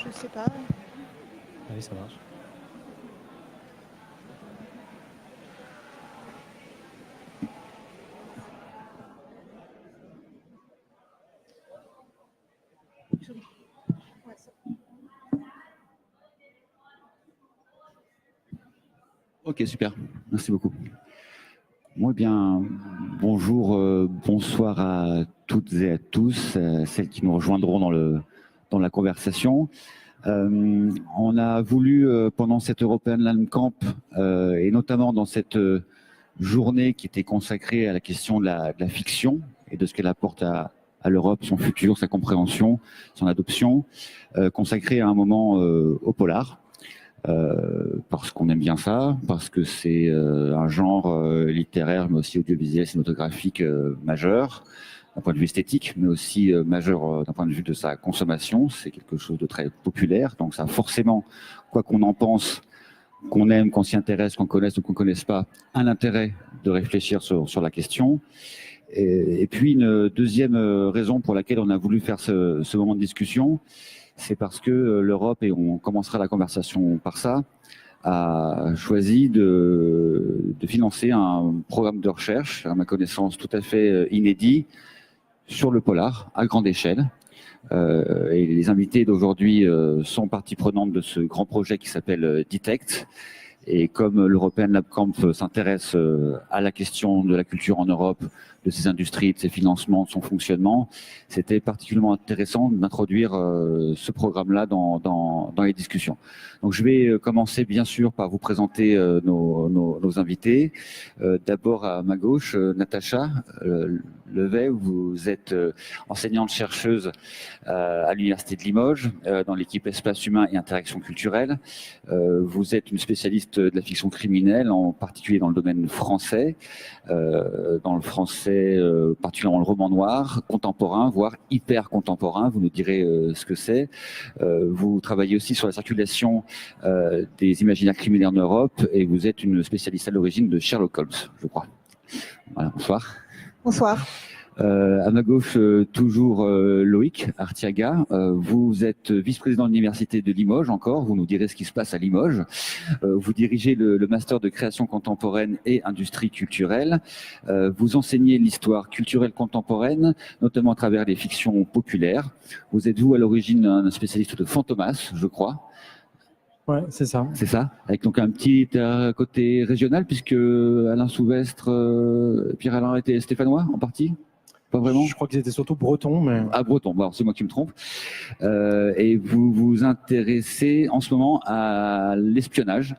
Je sais pas. Ah oui, ça marche. Ok, super. Merci beaucoup. Bon, eh bien, bonjour, bonsoir à toutes et à tous, celles qui nous rejoindront dans la conversation. On a voulu, pendant cette European Land Camp, et notamment dans cette journée qui était consacrée à la question de la fiction et de ce qu'elle apporte à l'Europe, son futur, sa compréhension, son adoption, consacrée à un moment au polar. Parce qu'on aime bien ça, parce que c'est un genre littéraire, mais aussi audiovisuel, cinématographique majeur, d'un point de vue esthétique, mais aussi majeur d'un point de vue de sa consommation. C'est quelque chose de très populaire, donc ça a forcément, quoi qu'on en pense, qu'on aime, qu'on s'y intéresse, qu'on connaisse ou qu'on ne connaisse pas, un intérêt de réfléchir sur la question. Et puis une deuxième raison pour laquelle on a voulu faire ce moment de discussion, c'est parce que l'Europe, et on commencera la conversation par ça, a choisi de financer un programme de recherche, à ma connaissance tout à fait inédit, sur le polar, à grande échelle. Et les invités d'aujourd'hui sont partie prenante de ce grand projet qui s'appelle Detect. Et comme l'European Lab Camp s'intéresse à la question de la culture en Europe, de ses industries, de ses financements, de son fonctionnement, c'était particulièrement intéressant d'introduire ce programme-là dans les discussions. Donc je vais commencer bien sûr par vous présenter nos invités. D'abord à ma gauche, Natacha Levet, vous êtes enseignante-chercheuse à l'Université de Limoges, dans l'équipe Espace Humain et Interaction Culturelle. Vous êtes une spécialiste de la fiction criminelle, en particulier dans le domaine français, dans le français particulièrement le roman noir, contemporain, voire hyper contemporain, vous nous direz ce que c'est. Vous travaillez aussi sur la circulation des imaginaires criminels en Europe et vous êtes une spécialiste à l'origine de Sherlock Holmes, je crois. Voilà, bonsoir. Bonsoir. À ma gauche, toujours Loïc Artiaga. Vous êtes vice-président de l'Université de Limoges encore. Vous nous direz ce qui se passe à Limoges. Vous dirigez le master de création contemporaine et industrie culturelle. Vous enseignez l'histoire culturelle contemporaine, notamment à travers les fictions populaires. Vous êtes, vous, à l'origine, un spécialiste de Fantomas, je crois. Ouais, c'est ça. C'est ça, avec donc un petit côté régional, puisque Alain Souvestre, Pierre-Alain était stéphanois en partie. Pas vraiment. Je crois qu'ils étaient surtout bretons, mais... Ah, breton, bon, c'est moi qui me trompe. Et vous vous intéressez en ce moment à l'espionnage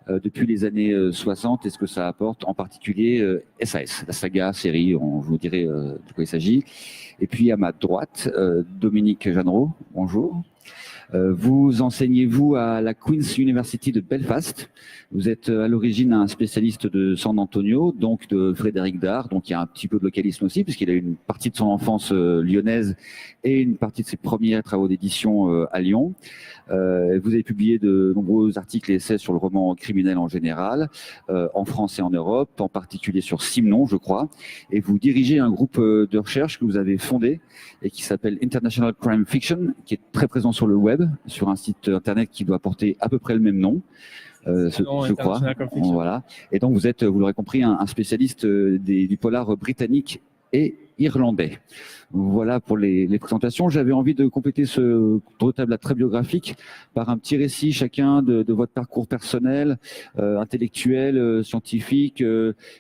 depuis les années 60 et ce que ça apporte, en particulier SAS, la saga, série, je vous dirai de quoi il s'agit. Et puis à ma droite, Dominique Jeanneret, bonjour. Vous enseignez-vous à la Queen's University de Belfast. Vous êtes à l'origine un spécialiste de San Antonio, donc de Frédéric Dard, donc il y a un petit peu de localisme aussi, puisqu'il a eu une partie de son enfance lyonnaise et une partie de ses premiers travaux d'édition à Lyon. Vous avez publié de nombreux articles et essais sur le roman criminel en général, en France et en Europe, en particulier sur Simon, je crois. Et vous dirigez un groupe de recherche que vous avez fondé et qui s'appelle International Crime Fiction, qui est très présent sur le web, sur un site internet qui doit porter à peu près le même nom. Je crois. Voilà. Et donc vous êtes, vous l'aurez compris, un spécialiste du polar britannique et irlandais. Voilà pour les présentations. J'avais envie de compléter ce tour de table très biographique par un petit récit chacun de votre parcours personnel, intellectuel, scientifique,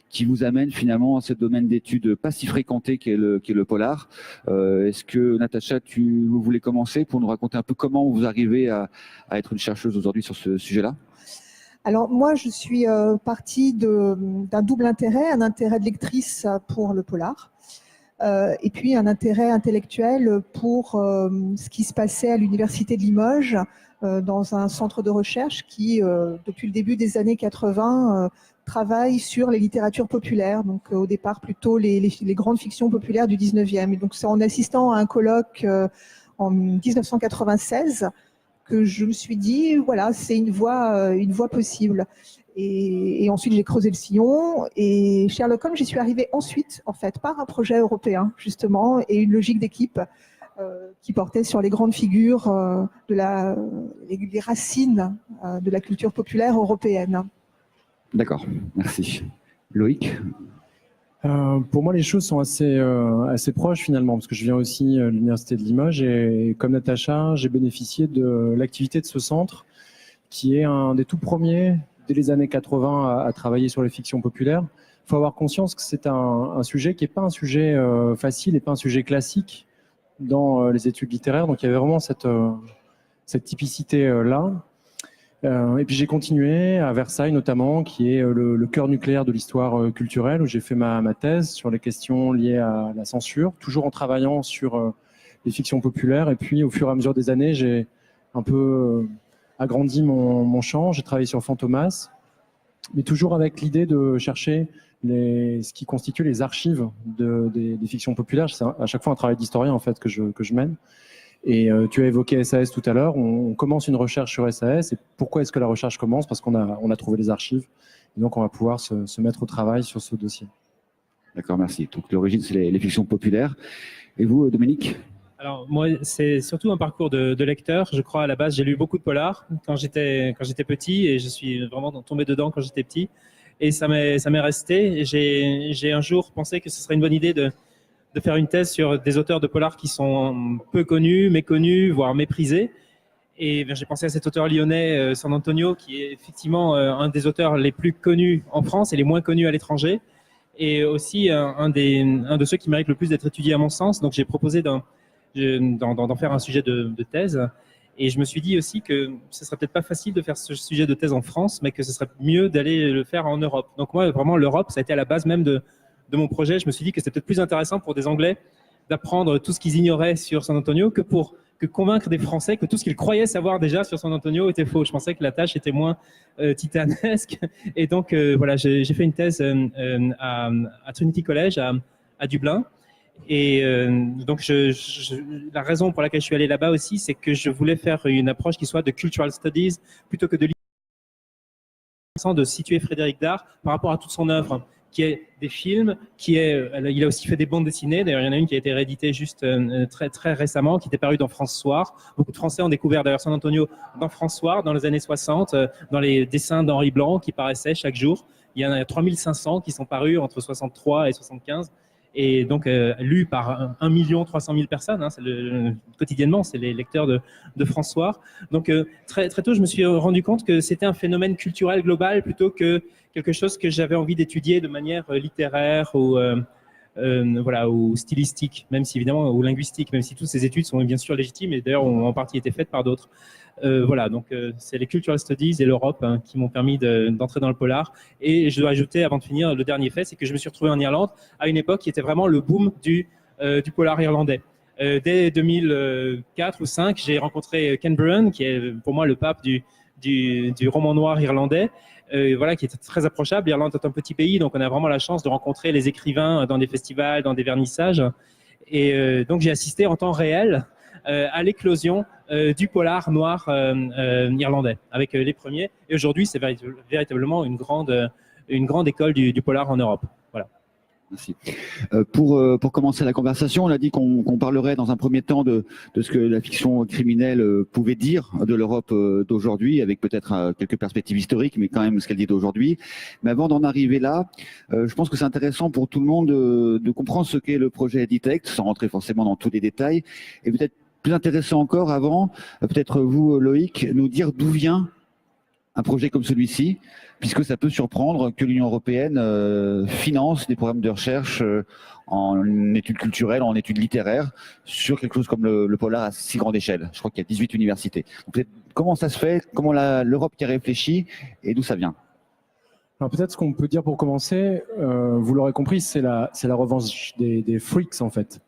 qui vous amène finalement à ce domaine d'études pas si fréquenté qu'est le polar. Est-ce que Natacha, vous voulez commencer pour nous raconter un peu comment vous arrivez à être une chercheuse aujourd'hui sur ce sujet-là ? Alors moi, je suis partie d'un double intérêt, un intérêt de lectrice pour le polar, et puis un intérêt intellectuel pour ce qui se passait à l'Université de Limoges, dans un centre de recherche qui, depuis le début des années 80, travaille sur les littératures populaires, donc au départ plutôt les grandes fictions populaires du 19e. Et donc c'est en assistant à un colloque en 1996 que je me suis dit, voilà, c'est une voie possible. Et ensuite, j'ai creusé le sillon. Et Sherlock Holmes, j'y suis arrivée ensuite, en fait, par un projet européen, justement, et une logique d'équipe qui portait sur les grandes figures les racines de la culture populaire européenne. D'accord, merci. Loïc? Pour moi, les choses sont assez proches finalement, parce que je viens aussi de l'Université de Limoges et comme Natacha, j'ai bénéficié de l'activité de ce centre qui est un des tout premiers, dès les années 80, à travailler sur les fictions populaires. Il faut avoir conscience que c'est un sujet qui n'est pas un sujet facile et pas un sujet classique dans les études littéraires. Donc il y avait vraiment cette typicité-là. Et puis j'ai continué à Versailles notamment, qui est le cœur nucléaire de l'histoire culturelle, où j'ai fait ma thèse sur les questions liées à la censure, toujours en travaillant sur les fictions populaires. Et puis au fur et à mesure des années, j'ai un peu agrandi mon champ. J'ai travaillé sur Fantomas, mais toujours avec l'idée de chercher ce qui constitue les archives des fictions populaires. C'est à chaque fois un travail d'historien en fait que je mène. Et tu as évoqué SAS tout à l'heure. On commence une recherche sur SAS. Et pourquoi est-ce que la recherche commence? Parce qu'on a trouvé les archives. Et donc, on va pouvoir se mettre au travail sur ce dossier. D'accord, merci. Donc, l'origine, c'est les fictions populaires. Et vous, Dominique? Alors, moi, c'est surtout un parcours de lecteur. Je crois, à la base, j'ai lu beaucoup de polars quand j'étais petit et je suis vraiment tombé dedans quand j'étais petit. Et ça m'est resté. J'ai un jour pensé que ce serait une bonne idée de faire une thèse sur des auteurs de polars qui sont peu connus, méconnus, voire méprisés. Et j'ai pensé à cet auteur lyonnais, San Antonio, qui est effectivement un des auteurs les plus connus en France et les moins connus à l'étranger. Et aussi un de ceux qui mérite le plus d'être étudié à mon sens. Donc j'ai proposé d'en faire un sujet de thèse. Et je me suis dit aussi que ce serait peut-être pas facile de faire ce sujet de thèse en France, mais que ce serait mieux d'aller le faire en Europe. Donc moi, vraiment, l'Europe, ça a été à la base même de mon projet. Je me suis dit que c'était peut-être plus intéressant pour des Anglais d'apprendre tout ce qu'ils ignoraient sur San Antonio que convaincre des Français que tout ce qu'ils croyaient savoir déjà sur San Antonio était faux. Je pensais que la tâche était moins titanesque. Et donc, voilà, j'ai fait une thèse à Trinity College à Dublin. Et donc, la raison pour laquelle je suis allé là-bas aussi, c'est que je voulais faire une approche qui soit de cultural studies plutôt que de situer Frédéric Dard par rapport à toute son œuvre, qui est des films, il a aussi fait des bandes dessinées. D'ailleurs, il y en a une qui a été rééditée juste très, très récemment, qui était parue dans France Soir. Beaucoup de Français ont découvert d'ailleurs San Antonio dans France Soir, dans les années 60, dans les dessins d'Henri Blanc qui paraissaient chaque jour. Il y en a 3500 qui sont parus entre 63 et 75. Et donc lu par 1 300 000 personnes, hein, quotidiennement, c'est les lecteurs de François. Donc très, très tôt, je me suis rendu compte que c'était un phénomène culturel global plutôt que quelque chose que j'avais envie d'étudier de manière littéraire ou stylistique, même si évidemment, ou linguistique, même si toutes ces études sont bien sûr légitimes et d'ailleurs ont en partie été faites par d'autres. Voilà, donc c'est les Cultural Studies et l'Europe qui m'ont permis d'entrer dans le polar. Et je dois ajouter, avant de finir, le dernier fait, c'est que je me suis retrouvé en Irlande à une époque qui était vraiment le boom du polar irlandais. Dès 2004 ou 2005, j'ai rencontré Ken Burren, qui est pour moi le pape du roman noir irlandais, voilà, qui est très approchable. L'Irlande est un petit pays, donc on a vraiment la chance de rencontrer les écrivains dans des festivals, dans des vernissages. Et donc j'ai assisté en temps réel à l'éclosion du polar noir irlandais, avec les premiers. Et aujourd'hui, c'est véritablement une grande école du polar en Europe. Voilà. Merci. Pour commencer la conversation, on a dit qu'on parlerait dans un premier temps de ce que la fiction criminelle pouvait dire de l'Europe d'aujourd'hui, avec peut-être quelques perspectives historiques, mais quand même ce qu'elle dit d'aujourd'hui. Mais avant d'en arriver là, je pense que c'est intéressant pour tout le monde de comprendre ce qu'est le projet Editect, sans rentrer forcément dans tous les détails, et peut-être plus intéressant encore avant, peut-être vous, Loïc, nous dire d'où vient un projet comme celui-ci, puisque ça peut surprendre que l'Union européenne finance des programmes de recherche en études culturelles, en études littéraires, sur quelque chose comme le polar à si grande échelle. Je crois qu'il y a 18 universités. Donc peut-être comment ça se fait, comment l'Europe y a réfléchi et d'où ça vient? Alors peut-être ce qu'on peut dire pour commencer, vous l'aurez compris, c'est la revanche des freaks en fait,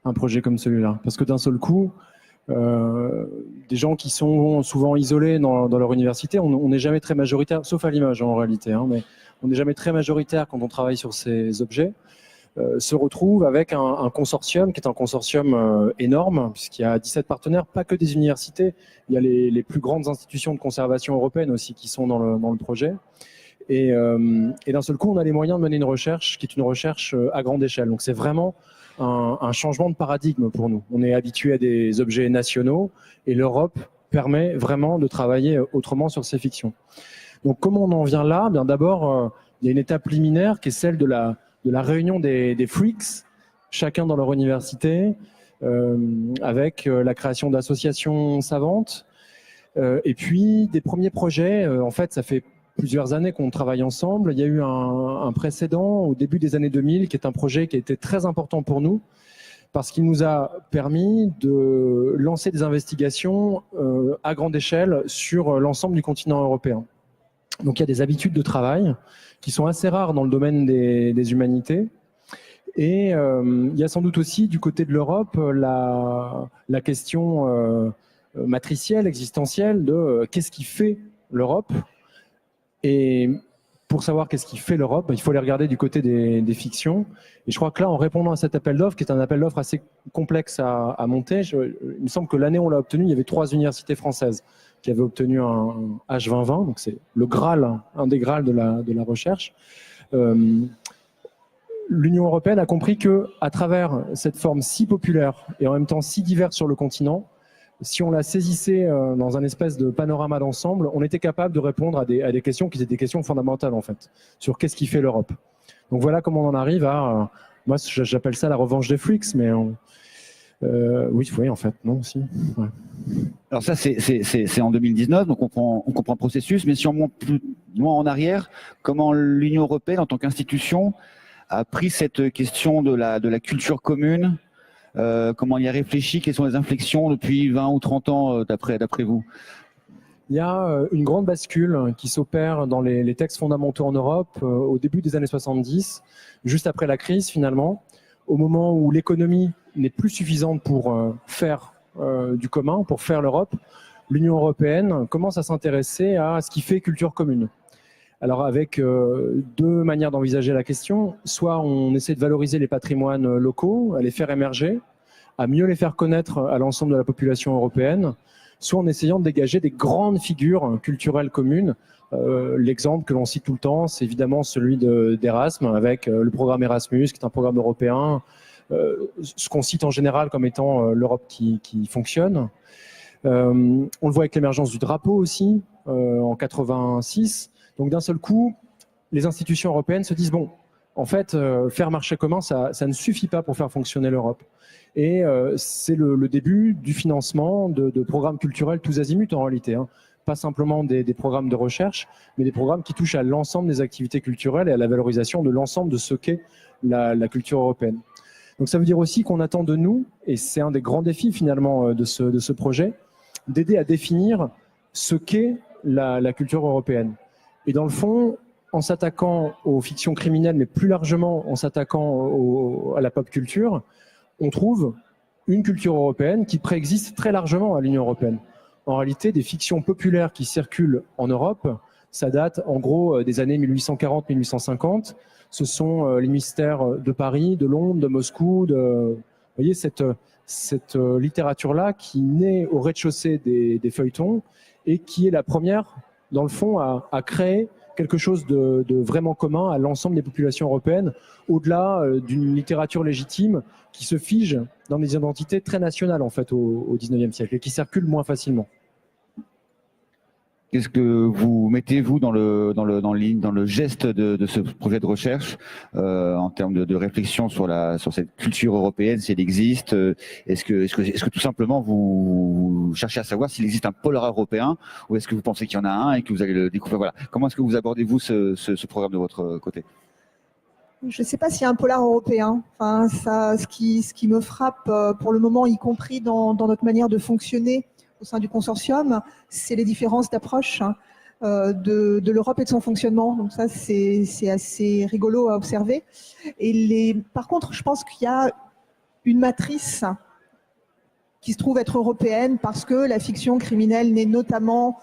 un projet comme celui-là. Parce que d'un seul coup, des gens qui sont souvent isolés dans leur université, on n'est jamais très majoritaire, sauf à Limoges en réalité, hein, mais on n'est jamais très majoritaire quand on travaille sur ces objets, se retrouvent avec un consortium qui est un consortium énorme, puisqu'il y a 17 partenaires, pas que des universités, il y a les plus grandes institutions de conservation européennes aussi qui sont dans le projet. Et d'un seul coup, on a les moyens de mener une recherche qui est une recherche à grande échelle. Donc c'est vraiment un changement de paradigme pour nous. On est habitué à des objets nationaux et l'Europe permet vraiment de travailler autrement sur ces fictions. Donc comment on en vient là? Bien d'abord, il y a une étape liminaire qui est celle de la réunion des freaks, chacun dans leur université, avec la création d'associations savantes, et puis des premiers projets. En fait, ça fait plusieurs années qu'on travaille ensemble. Il y a eu un précédent au début des années 2000 qui est un projet qui a été très important pour nous parce qu'il nous a permis de lancer des investigations à grande échelle sur l'ensemble du continent européen. Donc il y a des habitudes de travail qui sont assez rares dans le domaine des humanités. Et il y a sans doute aussi du côté de l'Europe la question matricielle, existentielle de qu'est-ce qui fait l'Europe. Et pour savoir qu'est-ce qui fait l'Europe, il faut les regarder du côté des fictions. Et je crois que là, en répondant à cet appel d'offres, qui est un appel d'offres assez complexe à monter, il me semble que l'année où on l'a obtenu, il y avait 3 universités françaises qui avaient obtenu un H2020, donc c'est le Graal, un des Graals de la recherche. L'Union européenne a compris que, à travers cette forme si populaire et en même temps si diverse sur le continent, si on la saisissait dans un espèce de panorama d'ensemble, on était capable de répondre à des questions qui étaient des questions fondamentales en fait, sur qu'est-ce qui fait l'Europe. Donc voilà comment on en arrive à, moi j'appelle ça la revanche des freaks, mais oui en fait, non aussi. Ouais. Alors ça c'est en 2019, donc on comprend le processus, mais si on monte plus loin en arrière, comment l'Union européenne en tant qu'institution a pris cette question de la culture commune, comment il y a réfléchi, quelles sont les inflexions depuis 20 ou 30 ans d'après vous? Il y a une grande bascule qui s'opère dans les textes fondamentaux en Europe au début des années 70, juste après la crise finalement, au moment où l'économie n'est plus suffisante pour faire du commun, pour faire l'Europe. L'Union européenne commence à s'intéresser à ce qui fait culture commune. Alors avec 2 manières d'envisager la question, soit on essaie de valoriser les patrimoines locaux, à les faire émerger, à mieux les faire connaître à l'ensemble de la population européenne, soit en essayant de dégager des grandes figures culturelles communes. L'exemple que l'on cite tout le temps, c'est évidemment celui d'Erasme, avec le programme Erasmus, qui est un programme européen, ce qu'on cite en général comme étant l'Europe qui fonctionne. On le voit avec l'émergence du drapeau aussi, en 86. Donc d'un seul coup, les institutions européennes se disent, bon, en fait, faire marché commun, ça ne suffit pas pour faire fonctionner l'Europe. Et c'est le début du financement de programmes culturels tous azimuts en réalité, hein. Pas simplement des programmes de recherche, mais des programmes qui touchent à l'ensemble des activités culturelles et à la valorisation de l'ensemble de ce qu'est la culture européenne. Donc ça veut dire aussi qu'on attend de nous, et c'est un des grands défis finalement de ce projet, d'aider à définir ce qu'est la culture européenne. Et dans le fond, en s'attaquant aux fictions criminelles, mais plus largement en s'attaquant à la pop culture, on trouve une culture européenne qui préexiste très largement à l'Union européenne. En réalité, des fictions populaires qui circulent en Europe, ça date en gros des années 1840-1850. Ce sont les mystères de Paris, de Londres, de Moscou. Vous voyez, cette littérature-là qui naît au rez-de-chaussée des feuilletons et qui est la première, dans le fond, à créer quelque chose de vraiment commun à l'ensemble des populations européennes, au-delà d'une littérature légitime qui se fige dans des identités très nationales en fait au XIXe siècle et qui circulent moins facilement. Qu'est-ce que vous mettez-vous dans le geste de ce projet de recherche en termes de réflexion sur cette culture européenne, si elle existe? Est-ce que tout simplement vous cherchez à savoir s'il existe un polar européen, ou est-ce que vous pensez qu'il y en a un et que vous allez le découvrir? Voilà. Comment est-ce que vous abordez-vous ce programme de votre côté? Je ne sais pas s'il y a un polar européen. Enfin, ce qui me frappe pour le moment, y compris dans notre manière de fonctionner au sein du consortium, c'est les différences d'approche de l'Europe et de son fonctionnement. Donc ça, c'est assez rigolo à observer. Par contre, je pense qu'il y a une matrice qui se trouve être européenne parce que la fiction criminelle naît notamment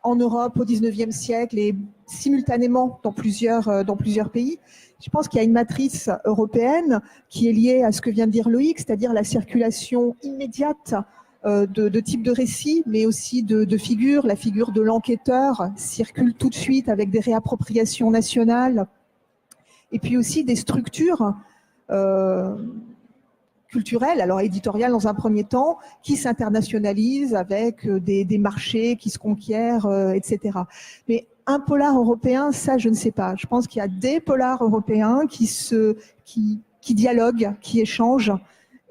en Europe au XIXe siècle et simultanément dans plusieurs pays. Je pense qu'il y a une matrice européenne qui est liée à ce que vient de dire Loïc, c'est-à-dire la circulation immédiate de types de récits, mais aussi de figures. La figure de l'enquêteur circule tout de suite avec des réappropriations nationales. Et puis aussi des structures culturel, alors éditorial dans un premier temps, qui s'internationalise avec des marchés qui se conquièrent, etc. Mais un polar européen, ça, je ne sais pas. Je pense qu'il y a des polars européens qui dialoguent, qui échangent,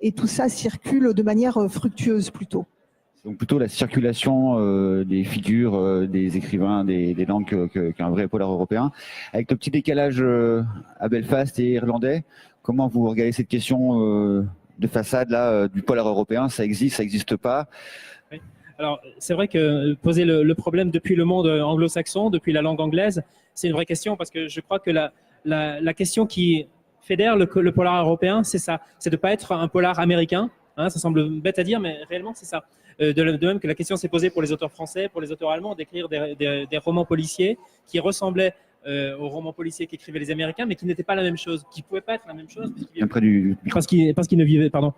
et tout ça circule de manière fructueuse plutôt. Donc plutôt la circulation des figures, des écrivains, des langues qu'un vrai polar européen. Avec le petit décalage à Belfast et irlandais, comment vous regardez cette question de façade là du polar européen? Ça existe pas? Oui. Alors c'est vrai que poser le problème depuis le monde anglo-saxon, depuis la langue anglaise, c'est une vraie question parce que je crois que la question qui fédère le polar européen, c'est ça, c'est de ne pas être un polar américain. Hein, ça semble bête à dire, mais réellement c'est ça. De même que la question s'est posée pour les auteurs français, pour les auteurs allemands, d'écrire des romans policiers qui ressemblaient aux romans policiers qu'écrivaient les Américains, mais qui n'étaient pas la même chose, qui ne pouvaient pas être la même chose, parce qu'ils ne vivaient, pardon,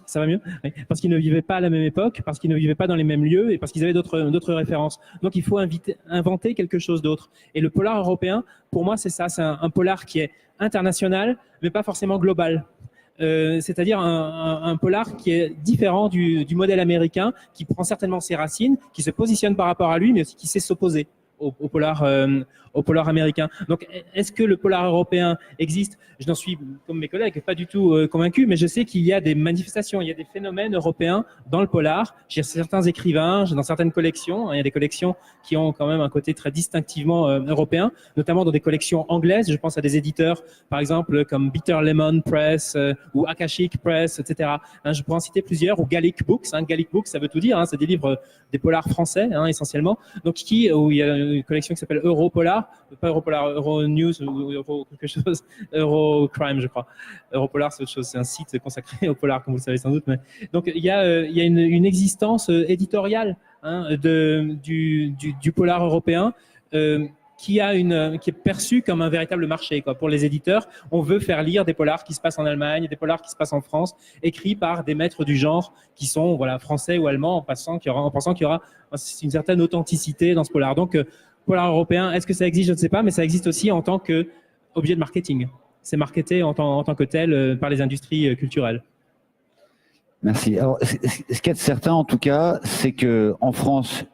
ça va mieux, oui, parce qu'ils ne vivaient pas à la même époque, parce qu'ils ne vivaient pas dans les mêmes lieux et parce qu'ils avaient d'autres références. Donc il faut inventer quelque chose d'autre. Et le polar européen, pour moi, c'est ça, c'est un polar qui est international, mais pas forcément global. C'est-à-dire un polar qui est différent du modèle américain, qui prend certainement ses racines, qui se positionne par rapport à lui, mais aussi qui sait s'opposer au polar américain. Donc, est-ce que le polar européen existe? Je n'en suis, comme mes collègues, pas du tout convaincu, mais je sais qu'il y a des manifestations, il y a des phénomènes européens dans le polar. J'ai certains écrivains, dans certaines collections, il y a des collections qui ont quand même un côté très distinctivement européen, notamment dans des collections anglaises. Je pense à des éditeurs, par exemple, comme Bitter Lemon Press ou Akashic Press, etc. Je pourrais en citer plusieurs, ou Gallic Books. Gallic Books, ça veut tout dire, c'est des livres, des polars français, essentiellement. Donc, où il y a une collection qui s'appelle Europolar, pas Europolar, Euronews ou Euro quelque chose, Eurocrime, je crois. Europolar, c'est autre chose, c'est un site consacré au polar, comme vous le savez sans doute. Mais... Donc, il y a une existence éditoriale du polar européen qui est perçu comme un véritable marché, quoi. Pour les éditeurs, on veut faire lire des polars qui se passent en Allemagne, des polars qui se passent en France, écrits par des maîtres du genre qui sont français ou allemands, en pensant qu'il y aura une certaine authenticité dans ce polar. Donc, polar européen, est-ce que ça existe? Je ne sais pas, mais ça existe aussi en tant qu'objet de marketing. C'est marketé en tant que tel par les industries culturelles. Merci. Alors, ce qu'il y a de certain, en tout cas, c'est que en France,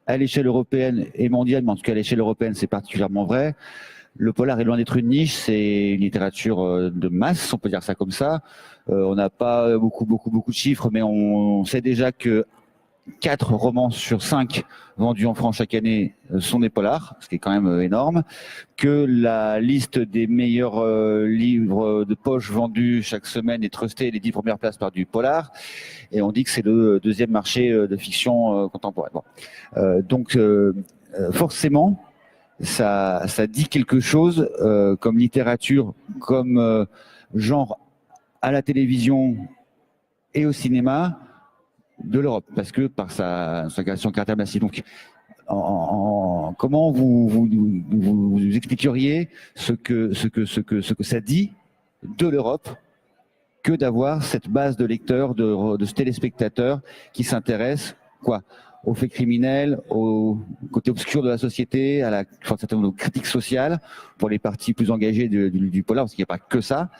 à l'échelle européenne et mondiale, mais en tout cas à l'échelle européenne, c'est particulièrement vrai. Le polar est loin d'être une niche, c'est une littérature de masse, on peut dire ça comme ça. On n'a pas beaucoup de chiffres, mais on sait déjà que 4 romans sur 5 vendus en France chaque année sont des polars, ce qui est quand même énorme, que la liste des meilleurs livres de poche vendus chaque semaine est trustée les 10 premières places par du polar, et on dit que c'est le deuxième marché de fiction contemporaine. Bon. Donc forcément, ça dit quelque chose comme littérature, comme genre à la télévision et au cinéma, de l'Europe, parce que par sa caractère massif. Donc, comment vous expliqueriez ce que ça dit de l'Europe que d'avoir cette base de lecteurs, de téléspectateurs qui s'intéressent aux faits criminels, au côté obscur de la société, à certaines critiques sociales pour les parties plus engagées du polar, parce qu'il n'y a pas que ça,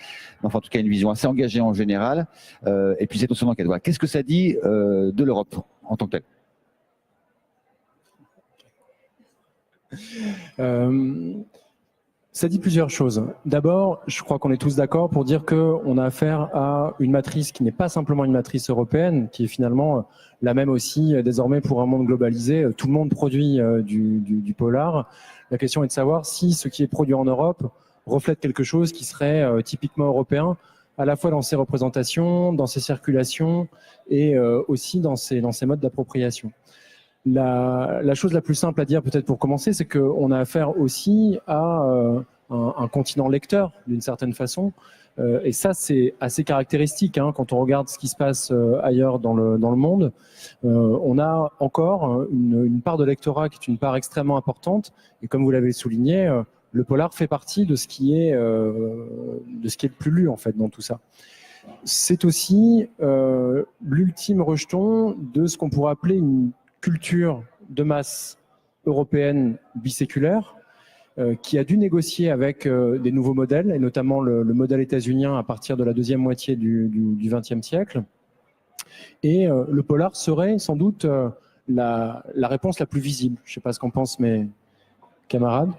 mais enfin en tout cas une vision assez engagée en général, et puis cette notion d'enquête. Voilà. Qu'est-ce que ça dit de l'Europe en tant que telle? Ça dit plusieurs choses. D'abord, je crois qu'on est tous d'accord pour dire qu'on a affaire à une matrice qui n'est pas simplement une matrice européenne, qui est finalement la même aussi désormais pour un monde globalisé. Tout le monde produit du polar. La question est de savoir si ce qui est produit en Europe reflète quelque chose qui serait typiquement européen, à la fois dans ses représentations, dans ses circulations et aussi dans ses modes d'appropriation. La chose la plus simple à dire peut-être pour commencer, c'est qu'on a affaire aussi à un continent lecteur d'une certaine façon, et ça c'est assez caractéristique quand on regarde ce qui se passe ailleurs dans le monde. On a encore une part de lectorat qui est une part extrêmement importante, et comme vous l'avez souligné, le polar fait partie de ce qui est le plus lu en fait dans tout ça. C'est aussi l'ultime rejeton de ce qu'on pourrait appeler une culture de masse européenne biséculaire, qui a dû négocier avec des nouveaux modèles, et notamment le modèle états-unien à partir de la deuxième moitié du XXe siècle. Et le polar serait sans doute la réponse la plus visible. Je ne sais pas ce qu'en pensent mes camarades.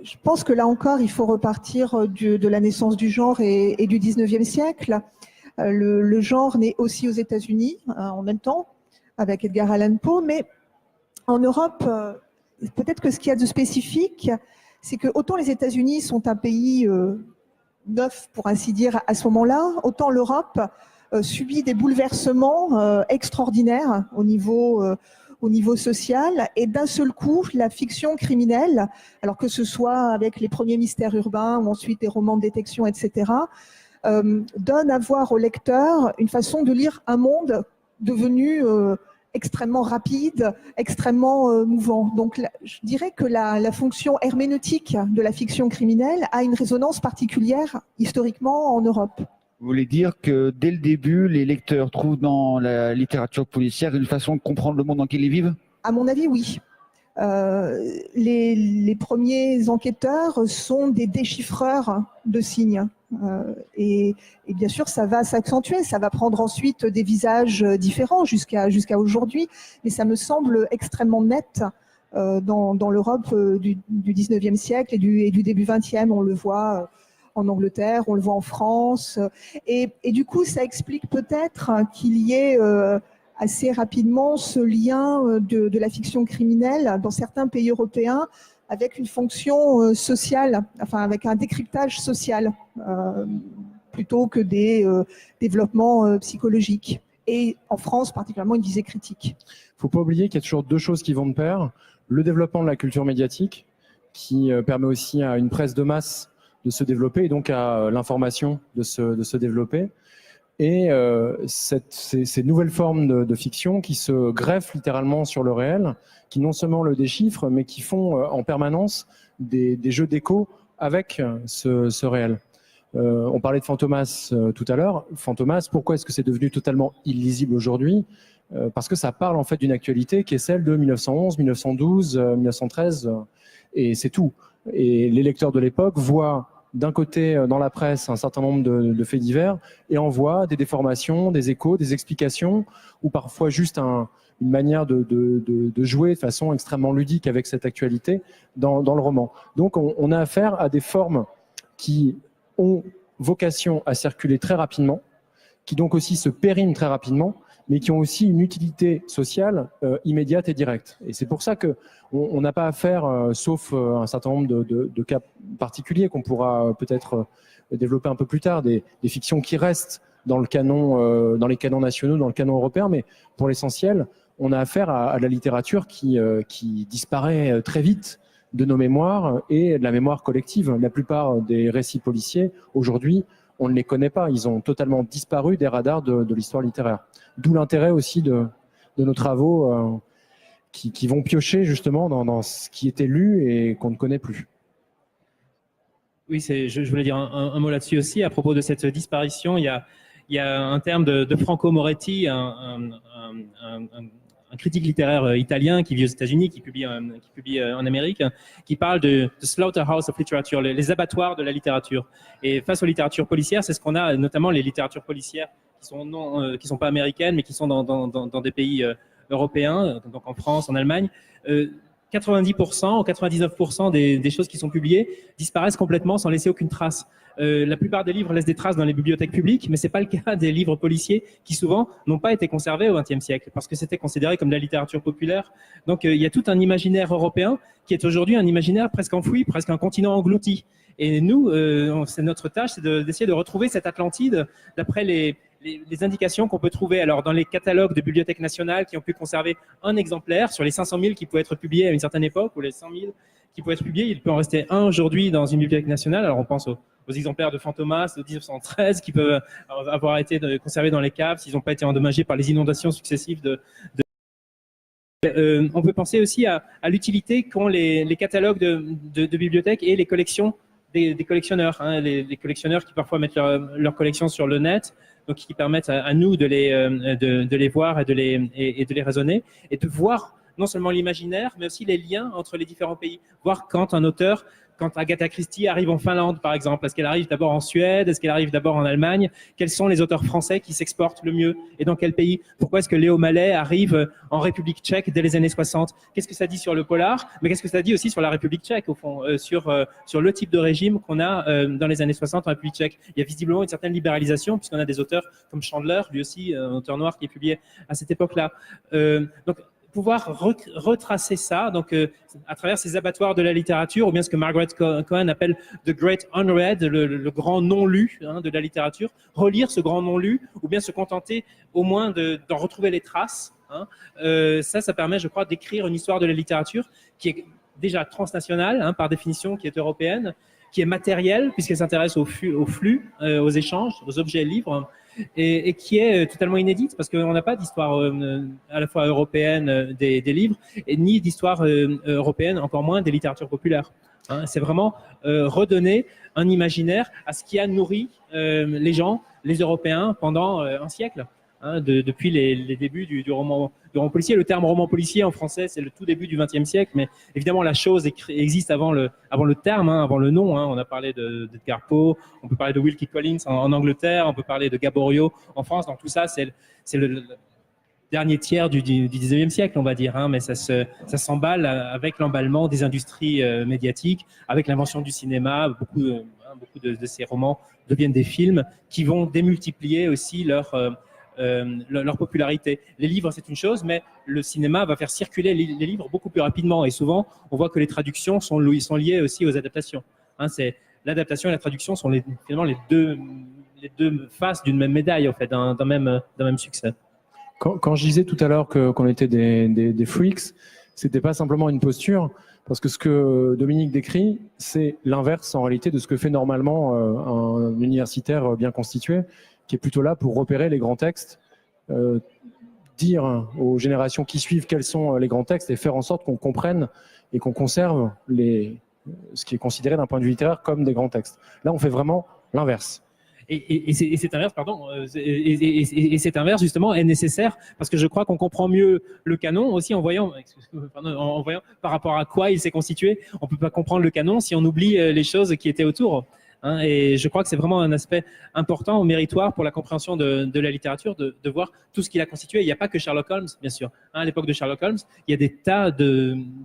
Je pense que là encore, il faut repartir de la naissance du genre et du 19e siècle. Le genre naît aussi aux États-Unis en même temps, avec Edgar Allan Poe, mais en Europe, peut-être que ce qu'il y a de spécifique, c'est que autant les États-Unis sont un pays neuf, pour ainsi dire, à ce moment-là, autant l'Europe subit des bouleversements extraordinaires au niveau social, et d'un seul coup, la fiction criminelle, alors que ce soit avec les premiers mystères urbains ou ensuite des romans de détection, etc., donne à voir au lecteur une façon de lire un monde devenu extrêmement rapide, extrêmement mouvant. Donc je dirais que la fonction herméneutique de la fiction criminelle a une résonance particulière historiquement en Europe. Vous voulez dire que dès le début, les lecteurs trouvent dans la littérature policière une façon de comprendre le monde dans lequel ils vivent? À mon avis, oui. Les premiers enquêteurs sont des déchiffreurs de signes. Et bien sûr, ça va s'accentuer, ça va prendre ensuite des visages différents jusqu'à aujourd'hui. Mais ça me semble extrêmement net dans l'Europe du 19e siècle et du début 20e. On le voit en Angleterre, on le voit en France. Et du coup, ça explique peut-être qu'il y ait assez rapidement ce lien de la fiction criminelle dans certains pays européens avec une fonction sociale, enfin avec un décryptage social plutôt que des développements psychologiques. Et en France, particulièrement, une visée critique. Il ne faut pas oublier qu'il y a toujours deux choses qui vont de pair. Le développement de la culture médiatique, qui permet aussi à une presse de masse de se développer et donc à l'information de se développer. Et ces nouvelles formes de fiction qui se greffent littéralement sur le réel, qui non seulement le déchiffrent, mais qui font en permanence des jeux d'écho avec ce réel. On parlait de Fantomas tout à l'heure. Fantomas, pourquoi est-ce que c'est devenu totalement illisible aujourd'hui? Parce que ça parle en fait d'une actualité qui est celle de 1911, 1912, 1913, et c'est tout. Et les lecteurs de l'époque voient d'un côté, dans la presse, un certain nombre de faits divers et on voit des déformations, des échos, des explications ou parfois juste une manière de jouer de façon extrêmement ludique avec cette actualité dans le roman. Donc, on a affaire à des formes qui ont vocation à circuler très rapidement, qui donc aussi se périment très rapidement, mais qui ont aussi une utilité sociale immédiate et directe. Et c'est pour ça qu'on n'a pas affaire, sauf un certain nombre de cas particuliers qu'on pourra peut-être développer un peu plus tard, des fictions qui restent dans le canon, dans les canons nationaux, dans le canon européen, mais pour l'essentiel, on a affaire à la littérature qui disparaît très vite de nos mémoires et de la mémoire collective. La plupart des récits policiers, aujourd'hui, on ne les connaît pas. Ils ont totalement disparu des radars de l'histoire littéraire. D'où l'intérêt aussi de nos travaux qui vont piocher justement dans ce qui était lu et qu'on ne connaît plus. Oui, je voulais dire un mot là-dessus aussi. À propos de cette disparition, il y a un terme de Franco Moretti, un critique littéraire italien qui vit aux États-Unis, qui publie en Amérique, qui parle de slaughterhouse of literature, les abattoirs de la littérature. Et face aux littératures policières, c'est ce qu'on a, notamment les littératures policières qui sont pas américaines, mais qui sont dans des pays européens, donc en France, en Allemagne. 90% ou 99% des choses qui sont publiées disparaissent complètement sans laisser aucune trace. La plupart des livres laissent des traces dans les bibliothèques publiques, mais c'est pas le cas des livres policiers qui souvent n'ont pas été conservés au XXe siècle parce que c'était considéré comme de la littérature populaire. Donc il y a tout un imaginaire européen qui est aujourd'hui un imaginaire presque enfoui, presque un continent englouti. Et nous, c'est notre tâche, c'est d'essayer de retrouver cette Atlantide d'après les indications qu'on peut trouver alors dans les catalogues de bibliothèques nationales qui ont pu conserver un exemplaire sur les 500 000 qui pouvaient être publiés à une certaine époque ou les 100 000 qui pouvaient être publiés. Il peut en rester un aujourd'hui dans une bibliothèque nationale. Alors on pense aux exemplaires de Fantomas de 1913 qui peuvent avoir été conservés dans les caves s'ils n'ont pas été endommagés par les inondations successives on peut penser aussi à l'utilité qu'ont les catalogues de bibliothèques et les collections des collectionneurs, hein, les collectionneurs qui parfois mettent leur collection sur le net, donc qui permettent à nous de les voir et de les raisonner et de voir non seulement l'imaginaire, mais aussi les liens entre les différents pays. Voir quand Agatha Christie arrive en Finlande, par exemple, est-ce qu'elle arrive d'abord en Suède, est-ce qu'elle arrive d'abord en Allemagne? Quels sont les auteurs français qui s'exportent le mieux et dans quel pays? Pourquoi est-ce que Léo Malet arrive en République tchèque dès les années 60? Qu'est-ce que ça dit sur le polar? Mais qu'est-ce que ça dit aussi sur la République tchèque, au fond, sur le type de régime qu'on a dans les années 60 en République tchèque? Il y a visiblement une certaine libéralisation, puisqu'on a des auteurs comme Chandler, lui aussi, un auteur noir qui est publié à cette époque-là. Donc, pouvoir retracer ça, donc à travers ces abattoirs de la littérature, ou bien ce que Margaret Cohen appelle the great unread, le grand non-lu de la littérature, relire ce grand non-lu, ou bien se contenter au moins d'en retrouver les traces. Ça permet, je crois, d'écrire une histoire de la littérature qui est déjà transnationale, par définition, qui est européenne, qui est matérielle, puisqu'elle s'intéresse au flux, aux échanges, aux objets livres, et qui est totalement inédite, parce qu'on n'a pas d'histoire à la fois européenne des livres, et ni d'histoire européenne, encore moins des littératures populaires. C'est vraiment redonner un imaginaire à ce qui a nourri les gens, les Européens, pendant un siècle. Depuis les débuts du roman policier. Le terme roman policier en français, c'est le tout début du XXe siècle, mais évidemment la chose existe avant le terme, avant le nom. On a parlé d'Edgar Poe, on peut parler de Wilkie Collins en Angleterre, on peut parler de Gaboriau en France. Donc tout ça, c'est le dernier tiers du XIXe siècle, on va dire, mais ça s'emballe avec l'emballement des industries médiatiques, avec l'invention du cinéma. Beaucoup de ces romans deviennent des films qui vont démultiplier aussi leur popularité. Les livres, c'est une chose, mais le cinéma va faire circuler les livres beaucoup plus rapidement. Et souvent, on voit que les traductions sont liées aussi aux adaptations. C'est l'adaptation et la traduction sont finalement les deux faces d'une même médaille, en fait, d'un même succès. Quand je disais tout à l'heure qu'on était des freaks, c'était pas simplement une posture, parce que ce que Dominique décrit, c'est l'inverse en réalité de ce que fait normalement un universitaire bien constitué, qui est plutôt là pour repérer les grands textes, dire aux générations qui suivent quels sont les grands textes et faire en sorte qu'on comprenne et qu'on conserve ce qui est considéré d'un point de vue littéraire comme des grands textes. Là, on fait vraiment l'inverse. Et cet inverse, cet inverse justement est nécessaire parce que je crois qu'on comprend mieux le canon aussi en voyant par rapport à quoi il s'est constitué. On peut pas comprendre le canon si on oublie les choses qui étaient autour. Et je crois que c'est vraiment un aspect important, méritoire pour la compréhension de la littérature, de voir tout ce qu'il a constitué. Il n'y a pas que Sherlock Holmes, bien sûr. À l'époque de Sherlock Holmes, il y a des tas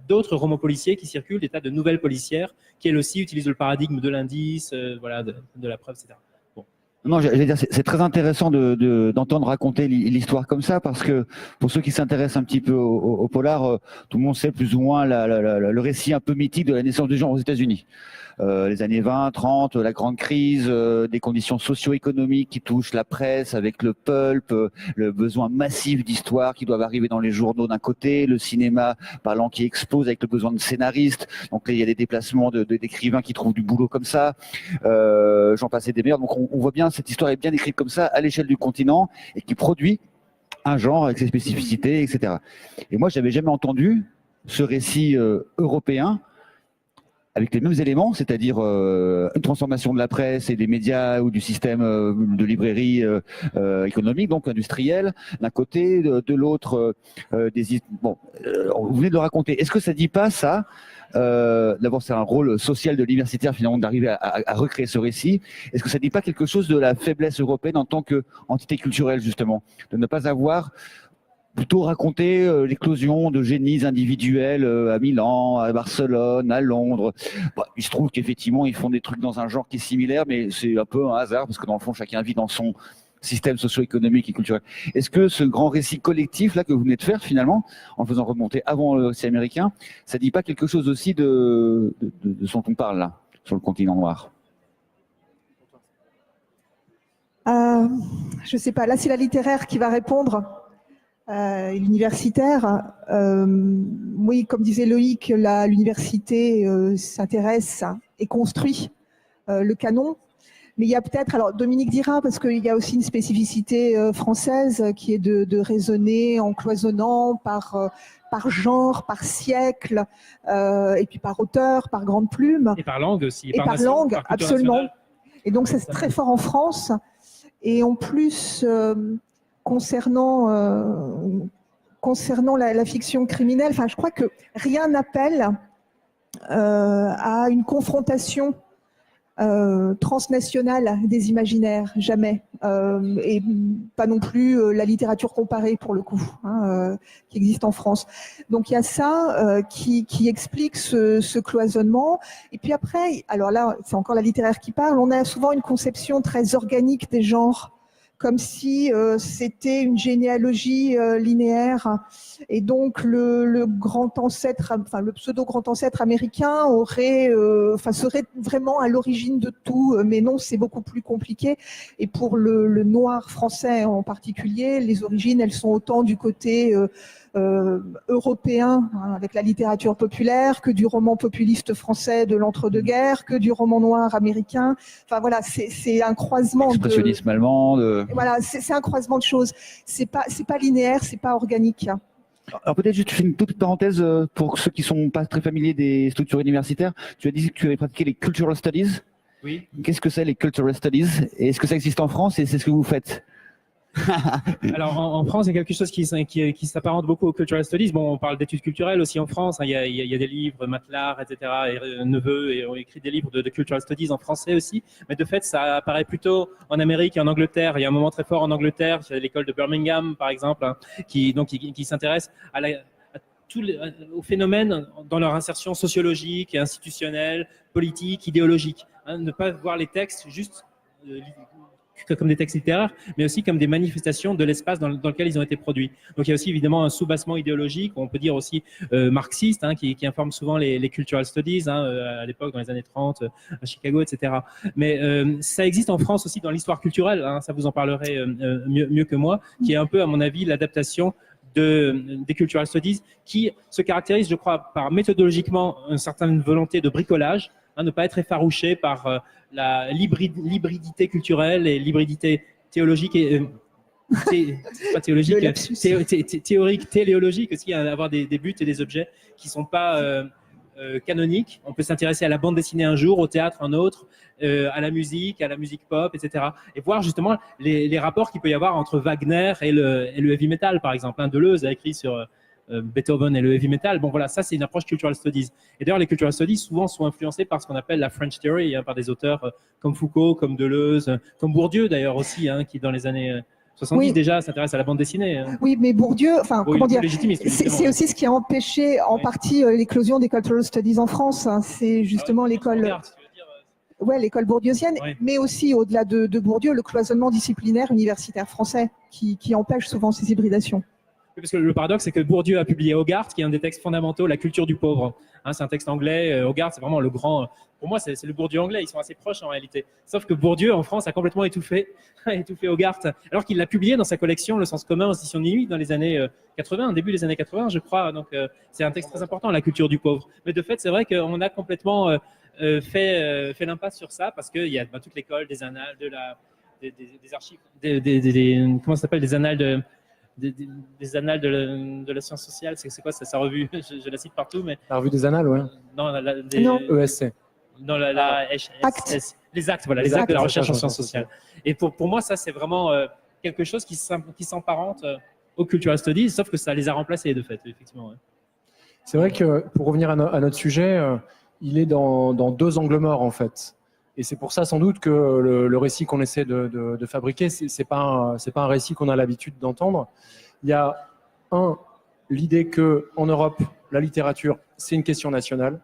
d'autres romans policiers qui circulent, des tas de nouvelles policières qui, elles aussi, utilisent le paradigme de l'indice, de la preuve, etc. Non, j'allais dire, c'est très intéressant d'entendre raconter l'histoire comme ça, parce que pour ceux qui s'intéressent un petit peu au polar, tout le monde sait plus ou moins le récit un peu mythique de la naissance du genre aux États-Unis. Les années 20, 30, la grande crise, des conditions socio-économiques qui touchent la presse avec le pulp, le besoin massif d'histoires qui doivent arriver dans les journaux d'un côté, le cinéma parlant qui explose avec le besoin de scénaristes. Donc il y a des déplacements d'écrivains qui trouvent du boulot comme ça. J'en passais des meilleurs. Donc on voit bien, cette histoire est bien écrite comme ça à l'échelle du continent et qui produit un genre avec ses spécificités, etc. Et moi, j'avais jamais entendu ce récit européen avec les mêmes éléments, c'est-à-dire une transformation de la presse et des médias ou du système de librairie économique, donc industriel, d'un côté, de l'autre, vous venez de le raconter. Est-ce que ça dit pas ça d'abord, c'est un rôle social de l'universitaire finalement d'arriver à recréer ce récit. Est-ce que ça dit pas quelque chose de la faiblesse européenne en tant qu'entité culturelle, justement, de ne pas avoir plutôt raconter l'éclosion de génies individuels à Milan, à Barcelone, à Londres. Il se trouve qu'effectivement, ils font des trucs dans un genre qui est similaire, mais c'est un peu un hasard, parce que dans le fond, chacun vit dans son système socio-économique et culturel. Est-ce que ce grand récit collectif là que vous venez de faire, finalement, en faisant remonter avant le récit américain, ça dit pas quelque chose aussi de ce dont on parle là, sur le continent noir? Je sais pas, là c'est la littéraire qui va répondre. L'universitaire, oui, comme disait Loïc, l'université s'intéresse et construit le canon. Mais il y a peut-être, alors Dominique dira, parce qu'il y a aussi une spécificité française qui est de raisonner en cloisonnant par genre, par siècle, et puis par auteur, par grande plume. Et par langue aussi. Et par langue, absolument. Et donc c'est très fort en France. Et en plus, concernant concernant la fiction criminelle, enfin, je crois que rien n'appelle à une confrontation transnationale des imaginaires, jamais. Et pas non plus la littérature comparée, pour le coup, qui existe en France. Donc il y a ça qui explique ce cloisonnement. Et puis après, alors là, c'est encore la littéraire qui parle, on a souvent une conception très organique des genres, comme si c'était une généalogie linéaire. Et donc le grand ancêtre, enfin le pseudo grand ancêtre américain serait vraiment à l'origine de tout, mais non, c'est beaucoup plus compliqué. Et pour le noir français en particulier, les origines, elles sont autant du côté européen, avec la littérature populaire, que du roman populiste français de l'entre-deux-guerres, que du roman noir américain. Enfin voilà, c'est un croisement expressionnisme allemand. Voilà, c'est un croisement de choses. C'est pas linéaire, c'est pas organique. Alors peut-être juste une toute petite parenthèse pour ceux qui sont pas très familiers des structures universitaires. Tu as dit que tu avais pratiqué les cultural studies. Oui. Qu'est-ce que c'est les cultural studies et est-ce que ça existe en France et c'est ce que vous faites? Alors en France, il y a quelque chose qui s'apparente beaucoup aux cultural studies. Bon, on parle d'études culturelles aussi en France. Il y a des livres, Matelard, etc. Et Neveu et ont écrit des livres de cultural studies en français aussi. Mais de fait, ça apparaît plutôt en Amérique et en Angleterre. Il y a un moment très fort en Angleterre, c'est l'école de Birmingham par exemple, qui s'intéresse aux phénomènes dans leur insertion sociologique, institutionnelle, politique, idéologique. Ne pas voir les textes juste comme des textes littéraires, mais aussi comme des manifestations de l'espace dans lequel ils ont été produits. Donc il y a aussi évidemment un soubassement idéologique, on peut dire aussi marxiste, qui informe souvent les cultural studies à l'époque, dans les années 30, à Chicago, etc. Mais ça existe en France aussi dans l'histoire culturelle, ça vous en parlerez mieux que moi, qui est un peu, à mon avis, l'adaptation des cultural studies qui se caractérise, je crois, par méthodologiquement une certaine volonté de bricolage, ne pas être effarouché par l'hybridité culturelle et l'hybridité théologique et pas théologique, théorique, téléologique aussi, avoir des buts et des objets qui sont pas canoniques. On peut s'intéresser à la bande dessinée un jour, au théâtre un autre, à la musique pop, etc. Et voir justement les rapports qu'il peut y avoir entre Wagner et le heavy metal, par exemple. Deleuze a écrit sur Beethoven et le heavy metal. Bon voilà, ça c'est une approche cultural studies. Et d'ailleurs, les cultural studies souvent sont influencés par ce qu'on appelle la French Theory, par des auteurs comme Foucault, comme Deleuze, comme Bourdieu d'ailleurs aussi, qui dans les années 70 déjà s'intéresse à la bande dessinée. Oui, mais Bourdieu, comment dire, c'est aussi ce qui a empêché en partie l'éclosion des cultural studies en France. C'est justement l'école. Ouais, l'école bourdieusienne, mais aussi au-delà de Bourdieu, le cloisonnement disciplinaire universitaire français qui empêche souvent ces hybridations. Parce que le paradoxe, c'est que Bourdieu a publié Hogarth, qui est un des textes fondamentaux, La culture du pauvre. C'est un texte anglais. Hogarth, c'est vraiment le grand. Pour moi, c'est le Bourdieu anglais. Ils sont assez proches en réalité. Sauf que Bourdieu, en France, a complètement étouffé Hogarth, alors qu'il l'a publié dans sa collection Le Sens commun aux éditions Nuit dans les années 80, début des années 80, je crois. Donc, c'est un texte très important, La culture du pauvre. Mais de fait, c'est vrai qu'on a complètement fait l'impasse sur ça, parce qu'il y a toute l'école des annales, des archives, comment ça s'appelle, des annales des annales de la science sociale, c'est quoi sa revue? Je la cite partout, mais la revue des annales, ouais. Non, ESC. Non, Actes. Les actes, voilà, les actes de la recherche en sciences sociales. Et pour moi, ça c'est vraiment quelque chose qui s'emparente aux cultural studies, sauf que ça les a remplacés de fait, effectivement. Ouais. C'est vrai que pour revenir à notre sujet, il est dans deux angles morts en fait. Et c'est pour ça sans doute que le récit qu'on essaie de fabriquer, c'est pas un récit qu'on a l'habitude d'entendre. Il y a l'idée que en Europe, la littérature, c'est une question nationale.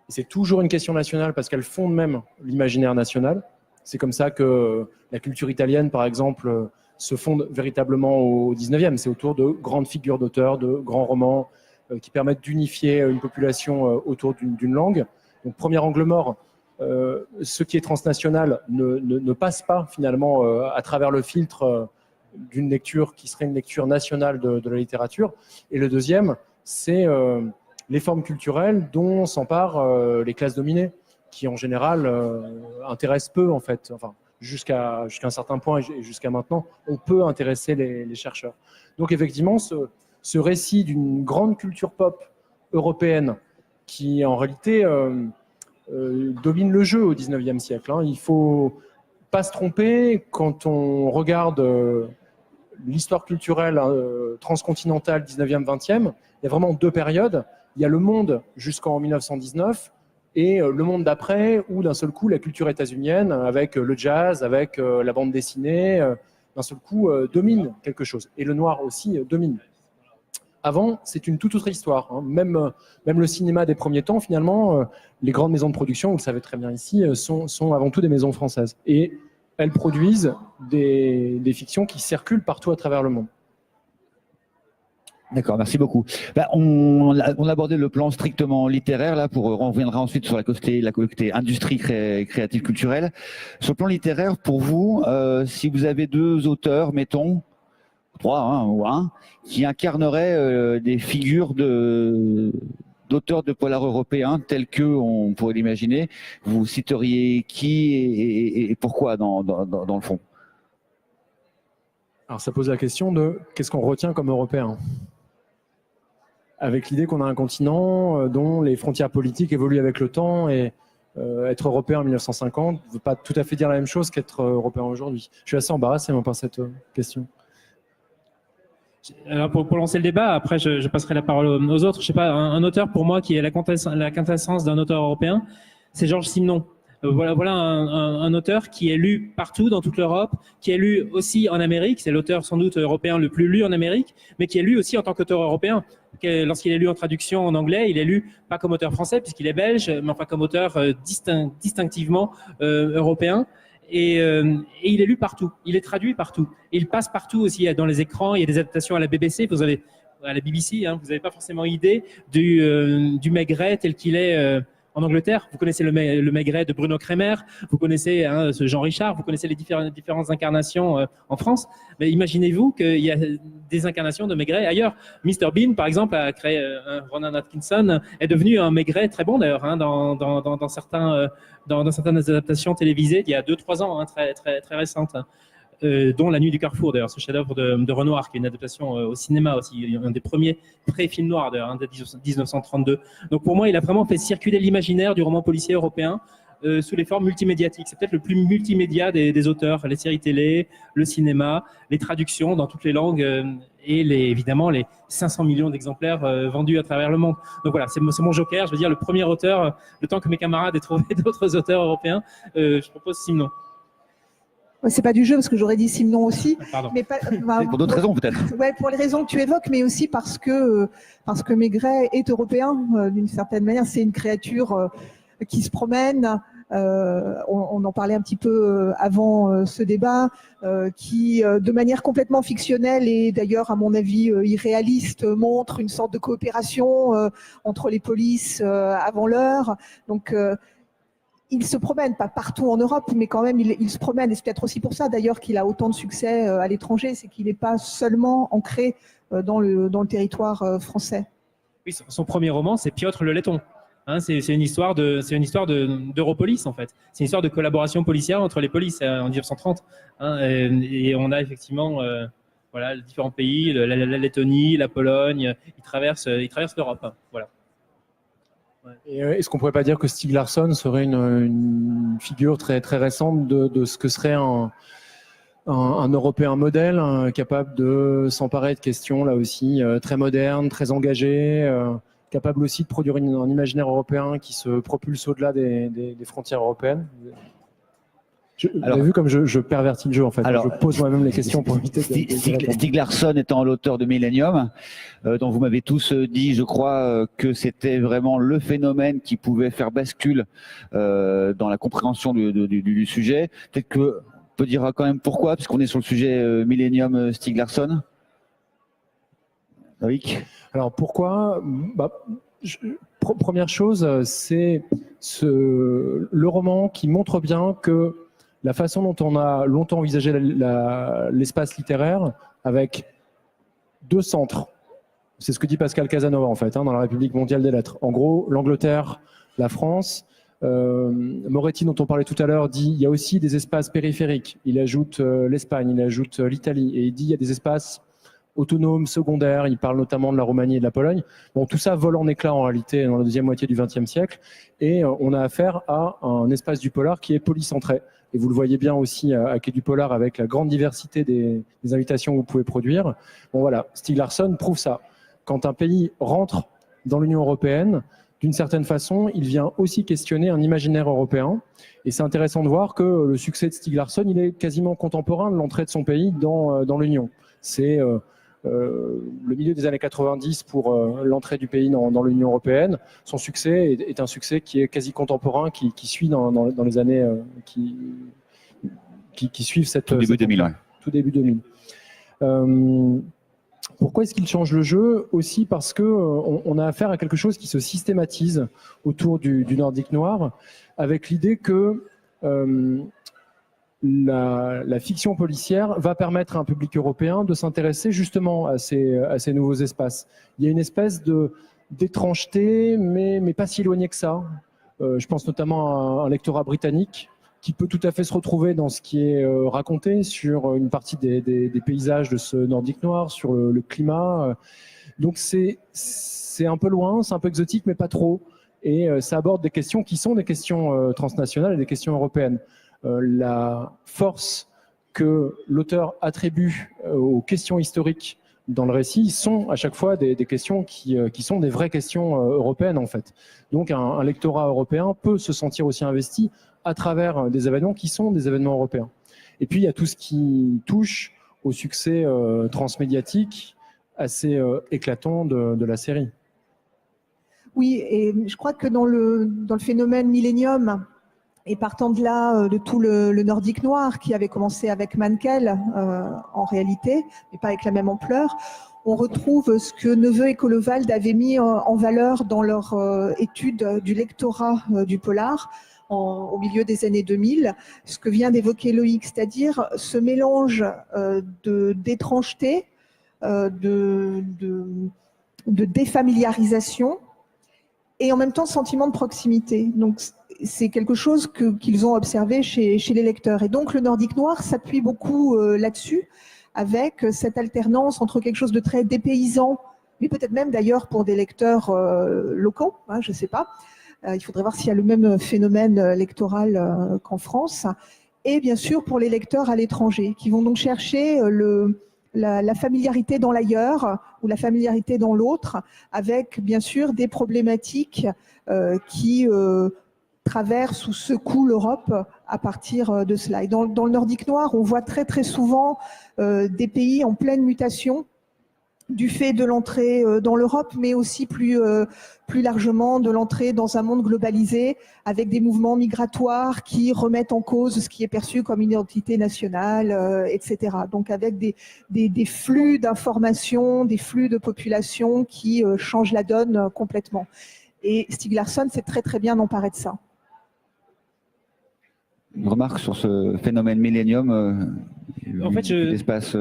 Et c'est toujours une question nationale parce qu'elle fonde même l'imaginaire national. C'est comme ça que la culture italienne, par exemple, se fonde véritablement au 19e. C'est autour de grandes figures d'auteurs, de grands romans qui permettent d'unifier une population autour d'une langue. Donc, premier angle mort. Ce qui est transnational ne passe pas finalement à travers le filtre d'une lecture qui serait une lecture nationale de la littérature. Et le deuxième, c'est les formes culturelles dont s'emparent les classes dominées, qui en général intéressent peu en fait. Enfin, jusqu'à un certain point et jusqu'à maintenant, on peut intéresser les chercheurs. Donc effectivement, ce récit d'une grande culture pop européenne qui en réalité domine le jeu au XIXe siècle. Il ne faut pas se tromper quand on regarde l'histoire culturelle transcontinentale 19e, 20e, il y a vraiment deux périodes. Il y a le monde jusqu'en 1919 et le monde d'après où d'un seul coup la culture états-unienne avec le jazz, avec la bande dessinée, d'un seul coup domine quelque chose. Et le noir aussi domine. Avant, c'est une toute autre histoire. Hein. Même le cinéma des premiers temps, finalement, les grandes maisons de production, vous le savez très bien ici, sont avant tout des maisons françaises. Et elles produisent des fictions qui circulent partout à travers le monde. D'accord, merci beaucoup. On a abordé le plan strictement littéraire, là, on reviendra ensuite sur la côté industrie créative culturelle. Sur le plan littéraire, pour vous, si vous avez deux auteurs, mettons, trois ou un, qui incarneraient des figures d'auteurs de polar européens tels qu'on pourrait l'imaginer, vous citeriez qui et pourquoi dans le fond? Alors ça pose la question de qu'est-ce qu'on retient comme européen ? Avec l'idée qu'on a un continent dont les frontières politiques évoluent avec le temps et être européen en 1950 ne veut pas tout à fait dire la même chose qu'être européen aujourd'hui. Je suis assez embarrassé par cette question. Alors pour lancer le débat, après je passerai la parole aux autres. Je sais pas, un auteur pour moi qui est la quintessence d'un auteur européen, c'est Georges Simenon. Voilà un auteur qui est lu partout dans toute l'Europe, qui est lu aussi en Amérique. C'est l'auteur sans doute européen le plus lu en Amérique, mais qui est lu aussi en tant qu'auteur européen. Lorsqu'il est lu en traduction en anglais, il est lu pas comme auteur français puisqu'il est belge, mais enfin comme auteur distinctivement européen. Et il est lu partout, il est traduit partout. Il passe partout aussi dans les écrans. Il y a des adaptations à la BBC. Vous avez à la BBC, vous n'avez pas forcément idée du Maigret tel qu'il est. En Angleterre, vous connaissez le Maigret de Bruno Kremer, vous connaissez ce Jean Richard, vous connaissez les différentes incarnations en France. Mais imaginez-vous qu'il y a des incarnations de Maigret ailleurs. Mr Bean, par exemple, a créé Ronan Atkinson, est devenu un Maigret très bon d'ailleurs dans certaines adaptations télévisées il y a 2-3 ans, très récentes. Dont La Nuit du Carrefour, d'ailleurs, ce chef-d'œuvre de Renoir, qui est une adaptation au cinéma aussi, un des premiers pré-films noirs d'ailleurs, de 1932. Donc pour moi, il a vraiment fait circuler l'imaginaire du roman policier européen sous les formes multimédiatiques. C'est peut-être le plus multimédia des auteurs, les séries télé, le cinéma, les traductions dans toutes les langues et évidemment les 500 millions d'exemplaires vendus à travers le monde. Donc voilà, c'est mon joker, je veux dire le premier auteur, le temps que mes camarades aient trouvé d'autres auteurs européens, je propose Simenon. C'est pas du jeu parce que j'aurais dit Simenon aussi. Pardon. Mais pour d'autres raisons peut-être. Ouais, pour les raisons que tu évoques, mais aussi parce que Maigret est européen d'une certaine manière. C'est une créature qui se promène. On en parlait un petit peu avant ce débat, qui de manière complètement fictionnelle et d'ailleurs à mon avis irréaliste montre une sorte de coopération entre les polices avant l'heure. Donc il se promène, pas partout en Europe, mais quand même, il se promène. Et c'est peut-être aussi pour ça, d'ailleurs, qu'il a autant de succès à l'étranger. C'est qu'il n'est pas seulement ancré dans le territoire français. Oui, son premier roman, c'est Piotr le Letton. C'est une histoire d'Europolis, en fait. C'est une histoire de collaboration policière entre les polices en 1930. Et on a effectivement les différents pays, la Lettonie, la Pologne. Il traverse l'Europe. Voilà. Et est-ce qu'on pourrait pas dire que Stieg Larsson serait une figure très très récente de ce que serait un Européen modèle capable de s'emparer de questions là aussi très modernes, très engagées, capable aussi de produire un imaginaire européen qui se propulse au-delà des frontières européennes? Vous avez vu comme je pervertis le jeu en fait. Alors, je pose moi-même les questions pour éviter Stieg Larsson étant l'auteur de Millennium, dont vous m'avez tous dit, je crois, que c'était vraiment le phénomène qui pouvait faire bascule dans la compréhension du sujet. Peut-être qu'on peut dire quand même pourquoi, puisqu'on est sur le sujet Millennium Stieg Larsson. Loïc ? Alors pourquoi première chose, c'est le roman qui montre bien que la façon dont on a longtemps envisagé l'espace littéraire avec deux centres. C'est ce que dit Pascal Casanova en fait, dans la République mondiale des lettres. En gros, l'Angleterre, la France. Moretti, dont on parlait tout à l'heure, dit il y a aussi des espaces périphériques. Il ajoute l'Espagne, il ajoute l'Italie, et il dit il y a des espaces autonomes, secondaires. Il parle notamment de la Roumanie et de la Pologne. Bon, tout ça vole en éclats en réalité dans la deuxième moitié du XXe siècle, et on a affaire à un espace du polar qui est polycentré. Et vous le voyez bien aussi à Quai du Polar avec la grande diversité des invitations que vous pouvez produire. Bon voilà, Stieg Larsson prouve ça. Quand un pays rentre dans l'Union européenne, d'une certaine façon, il vient aussi questionner un imaginaire européen. Et c'est intéressant de voir que le succès de Stieg Larsson, il est quasiment contemporain de l'entrée de son pays dans l'Union. C'est le milieu des années 90 pour l'entrée du pays dans l'Union européenne. Son succès est un succès qui est quasi contemporain, qui suit dans les années qui suivent cette... Tout début 2000, ouais. Tout début 2000. Pourquoi est-ce qu'il change le jeu? Aussi parce qu'on a affaire à quelque chose qui se systématise autour du Nordique noir, avec l'idée que la fiction policière va permettre à un public européen de s'intéresser justement à ces nouveaux espaces. Il y a une espèce d'étrangeté, mais pas si éloignée que ça. Je pense notamment à un lectorat britannique qui peut tout à fait se retrouver dans ce qui est raconté sur une partie des paysages de ce Nordique noir, sur le climat. Donc c'est un peu loin, c'est un peu exotique, mais pas trop. Et ça aborde des questions qui sont des questions transnationales et des questions européennes. La force que l'auteur attribue aux questions historiques dans le récit sont à chaque fois des questions qui sont des vraies questions européennes en fait. Donc un lectorat européen peut se sentir aussi investi à travers des événements qui sont des événements européens. Et puis il y a tout ce qui touche au succès transmédiatique assez éclatant de la série. Oui, et je crois que dans le phénomène Millennium, et partant de là, de tout le Nordique noir qui avait commencé avec Mankell en réalité, mais pas avec la même ampleur, on retrouve ce que Neveu et Kollewald avaient mis en valeur dans leur étude du lectorat du polar au milieu des années 2000, ce que vient d'évoquer Loïc, c'est-à-dire ce mélange d'étrangeté, de défamiliarisation et en même temps sentiment de proximité. Donc c'est quelque chose qu'ils ont observé chez les lecteurs. Et donc le Nordique noir s'appuie beaucoup là-dessus, avec cette alternance entre quelque chose de très dépaysant, mais peut-être même d'ailleurs pour des lecteurs locaux, hein, je ne sais pas. Il faudrait voir s'il y a le même phénomène lectoral qu'en France. Et bien sûr pour les lecteurs à l'étranger, qui vont donc chercher la familiarité dans l'ailleurs ou la familiarité dans l'autre, avec bien sûr des problématiques qui traversent ou secouent l'Europe à partir de cela. Et dans le Nordique noir, on voit très très souvent des pays en pleine mutation du fait de l'entrée dans l'Europe, mais aussi plus largement de l'entrée dans un monde globalisé avec des mouvements migratoires qui remettent en cause ce qui est perçu comme une identité nationale, etc. Donc avec des flux d'informations, des flux de population qui changent la donne complètement. Et Stieg Larsson sait très très bien emparer de ça. Une remarque sur ce phénomène Millennium, en fait, l'espace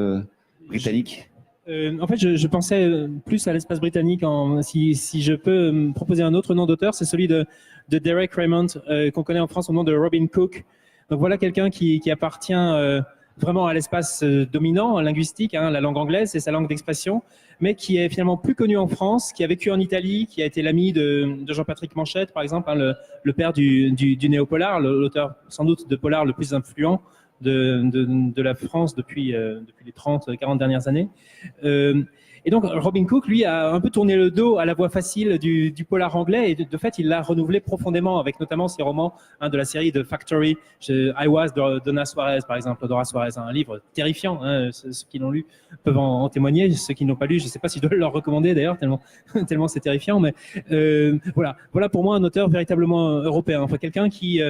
britannique. En fait, je pensais plus à l'espace britannique. Si je peux me proposer un autre nom d'auteur, c'est celui de Derek Raymond, qu'on connaît en France au nom de Robin Cook. Donc voilà quelqu'un qui appartient vraiment à l'espace dominant, linguistique, hein, la langue anglaise, c'est sa langue d'expression, mais qui est finalement plus connu en France, qui a vécu en Italie, qui a été l'ami de Jean-Patrick Manchette, par exemple, hein, le père du néo-polar, l'auteur sans doute de polar le plus influent de la France depuis les 30-40 dernières années. Et donc Robin Cook, lui, a un peu tourné le dos à la voie facile du polar anglais, et de fait, il l'a renouvelé profondément avec notamment ses romans de la série de Factory, I Was de Donna Suarez, par exemple, Dora Suarez, un livre terrifiant, hein, ceux qui l'ont lu peuvent en témoigner, ceux qui n'ont pas lu, je ne sais pas si je dois leur recommander d'ailleurs, tellement c'est terrifiant, mais voilà pour moi un auteur véritablement européen, enfin quelqu'un qui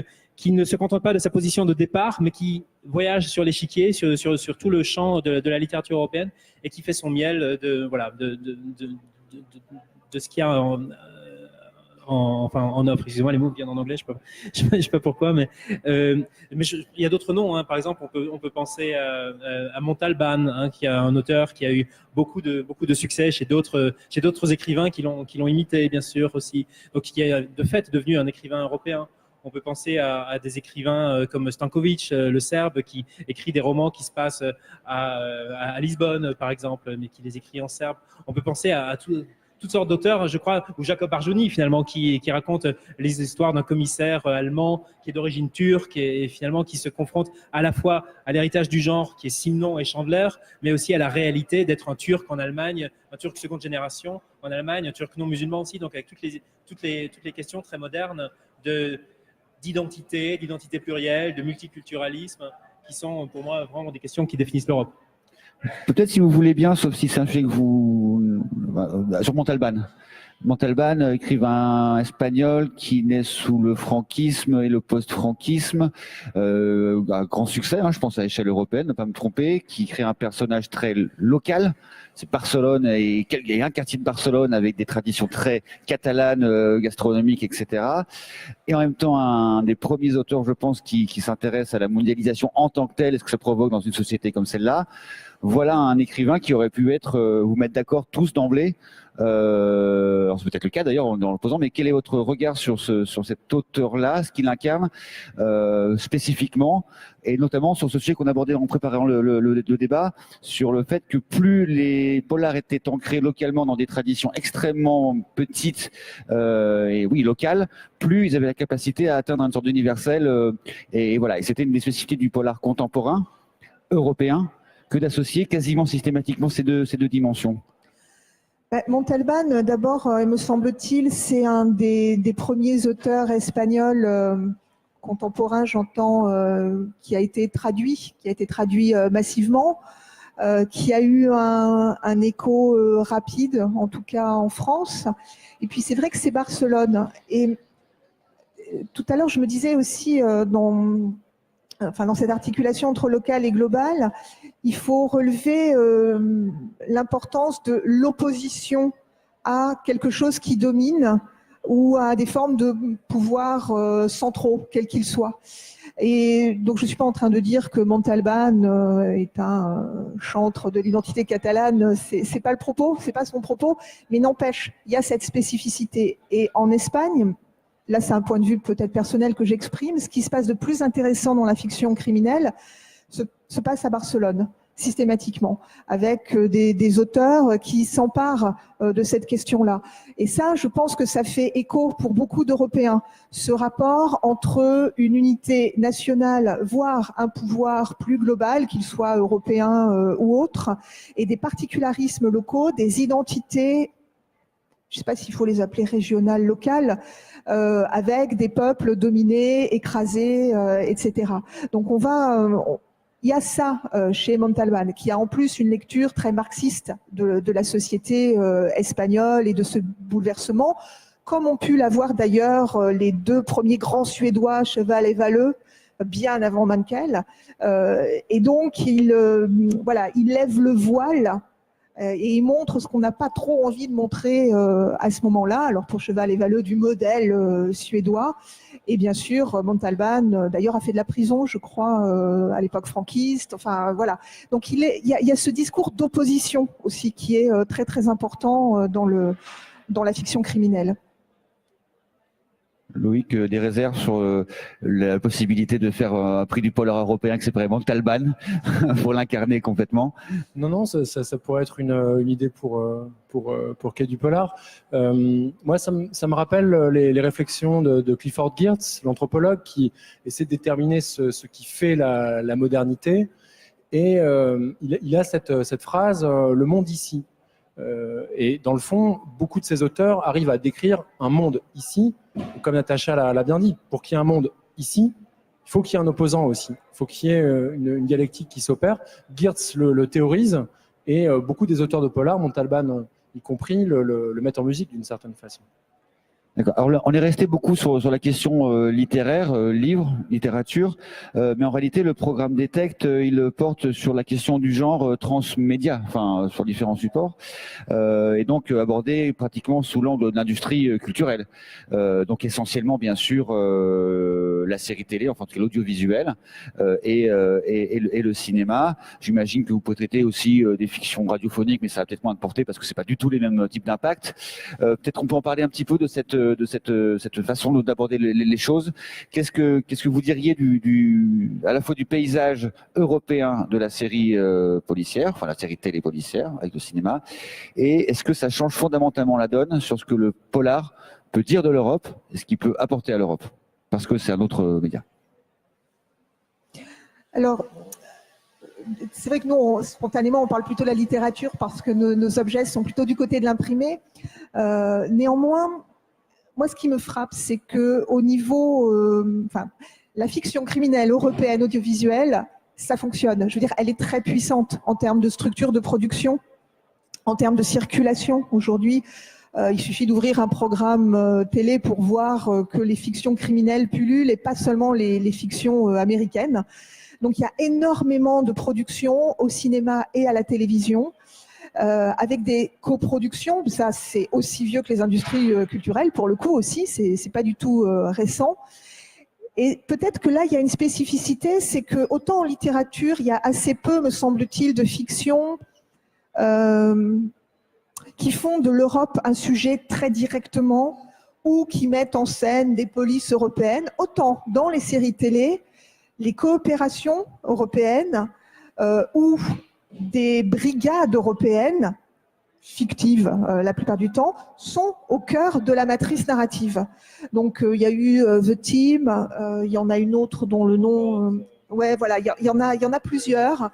ne se contente pas de sa position de départ, mais qui voyage sur l'échiquier, sur tout le champ de la littérature européenne, et qui fait son miel de ce qu'il y a en offre. Excusez-moi, les mots viennent en anglais, je sais pas pourquoi, mais il y a d'autres noms, hein. Par exemple, on peut penser à Montalban, hein, qui est un auteur qui a eu beaucoup de succès chez d'autres écrivains qui l'ont imité, bien sûr, aussi. Donc, qui est de fait devenu un écrivain européen. On peut penser à des écrivains comme Stanković, le Serbe, qui écrit des romans qui se passent à Lisbonne, par exemple, mais qui les écrit en serbe. On peut penser à tous toutes sortes d'auteurs, je crois, ou Jacob Arjoni finalement, qui raconte les histoires d'un commissaire allemand qui est d'origine turque et finalement qui se confronte à la fois à l'héritage du genre qui est Simon et Chandler, mais aussi à la réalité d'être un Turc en Allemagne, un Turc seconde génération en Allemagne, un Turc non musulman aussi, donc avec toutes les questions très modernes d'identité plurielle, de multiculturalisme, qui sont pour moi vraiment des questions qui définissent l'Europe. Peut-être si vous voulez bien, sauf si c'est un sujet que sur Montalbán. Montalbán, écrivain espagnol qui naît sous le franquisme et le post-franquisme, un grand succès, je pense à l'échelle européenne, ne pas me tromper, qui crée un personnage très local. C'est Barcelone et il y a un quartier de Barcelone avec des traditions très catalanes, gastronomiques, etc. Et en même temps, un des premiers auteurs, je pense, qui s'intéresse à la mondialisation en tant que telle et ce que ça provoque dans une société comme celle-là. Voilà un écrivain qui aurait pu vous mettre d'accord tous d'emblée. Alors c'est peut-être le cas d'ailleurs en le posant, mais quel est votre regard sur cet auteur-là, ce qu'il incarne spécifiquement, et notamment sur ce sujet qu'on abordait en préparant le débat, sur le fait que plus les polars étaient ancrés localement dans des traditions extrêmement petites et oui locales, plus ils avaient la capacité à atteindre une sorte d'universel. Et voilà, et c'était une des spécificités du polar contemporain européen que d'associer quasiment systématiquement ces deux dimensions. Montalbán, d'abord, me semble-t-il, c'est un des premiers auteurs espagnols contemporains, j'entends, qui a été traduit massivement, qui a eu un écho rapide, en tout cas en France. Et puis c'est vrai que c'est Barcelone. Et tout à l'heure, je me disais aussi dans cette articulation entre local et global, il faut relever l'importance de l'opposition à quelque chose qui domine ou à des formes de pouvoir centraux, quels qu'ils soient. Et donc, je ne suis pas en train de dire que Montalbán est un chantre de l'identité catalane. C'est pas le propos, c'est pas son propos, mais n'empêche, il y a cette spécificité. Et en Espagne, là, c'est un point de vue peut-être personnel que j'exprime. Ce qui se passe de plus intéressant dans la fiction criminelle se passe à Barcelone, systématiquement, avec des auteurs qui s'emparent de cette question-là. Et ça, je pense que ça fait écho pour beaucoup d'Européens, ce rapport entre une unité nationale, voire un pouvoir plus global, qu'il soit européen ou autre, et des particularismes locaux, des identités, je ne sais pas s'il faut les appeler régionales, locales, avec des peuples dominés, écrasés, etc. Donc il y a ça chez Montalbán, qui a en plus une lecture très marxiste de la société espagnole et de ce bouleversement, comme ont pu l'avoir d'ailleurs les deux premiers grands Suédois, Cheval et Valleux, bien avant Mankell. Et donc, il lève le voile et il montre ce qu'on n'a pas trop envie de montrer à ce moment-là. Alors pour Cheval et Valleux, du modèle suédois. Et bien sûr, Montalbán, d'ailleurs, a fait de la prison, je crois, à l'époque franquiste. Enfin, voilà. Donc il y a ce discours d'opposition aussi qui est très très important dans la fiction criminelle. Loïc, des réserves sur la possibilité de faire un prix du polar européen que c'est vraiment Montalbán pour l'incarner complètement? Non, ça pourrait être une idée pour Quai du Polar. Moi, ça me rappelle les réflexions de Clifford Geertz, l'anthropologue, qui essaie de déterminer ce qui fait la modernité. Et il a cette phrase, le monde ici. Et dans le fond, beaucoup de ces auteurs arrivent à décrire un monde ici, comme Natacha l'a bien dit. Pour qu'il y ait un monde ici, il faut qu'il y ait un opposant aussi. Il faut qu'il y ait une dialectique qui s'opère. Geertz le théorise, et beaucoup des auteurs de polar, Montalbán y compris, le mettent en musique d'une certaine façon. D'accord. Alors on est resté beaucoup sur la question littéraire, livre, littérature, mais en réalité le programme Detect il porte sur la question du genre transmédia, enfin sur différents supports, et donc abordé pratiquement sous l'angle de l'industrie culturelle. Donc essentiellement bien sûr la série télé, enfin l'audiovisuel et le cinéma. J'imagine que vous pouvez traiter aussi des fictions radiophoniques, mais ça va peut-être moins de portée parce que c'est pas du tout les mêmes types d'impact. Peut-être qu'on peut en parler un petit peu de cette cette façon d'aborder les choses. Qu'est-ce que vous diriez à la fois du paysage européen de la série policière, enfin la série télé policière avec le cinéma, et est-ce que ça change fondamentalement la donne sur ce que le polar peut dire de l'Europe et ce qu'il peut apporter à l'Europe, parce que c'est un autre média? Alors, c'est vrai que nous, spontanément, on parle plutôt de la littérature parce que nos objets sont plutôt du côté de l'imprimé. Néanmoins, moi, ce qui me frappe, c'est qu'au niveau, la fiction criminelle européenne audiovisuelle, ça fonctionne. Je veux dire, elle est très puissante en termes de structure de production, en termes de circulation. Aujourd'hui, il suffit d'ouvrir un programme télé pour voir que les fictions criminelles pullulent et pas seulement les fictions américaines. Donc, il y a énormément de productions au cinéma et à la télévision, avec des coproductions. Ça, c'est aussi vieux que les industries culturelles, pour le coup aussi, c'est pas du tout récent. Et peut-être que là, il y a une spécificité, c'est que autant en littérature, il y a assez peu, me semble-t-il, de fiction qui font de l'Europe un sujet très directement ou qui mettent en scène des polices européennes, autant dans les séries télé, les coopérations européennes ou des brigades européennes, fictives la plupart du temps, sont au cœur de la matrice narrative. Donc il y a eu The Team, il y en a une autre dont le nom... ouais, voilà, il y en a plusieurs.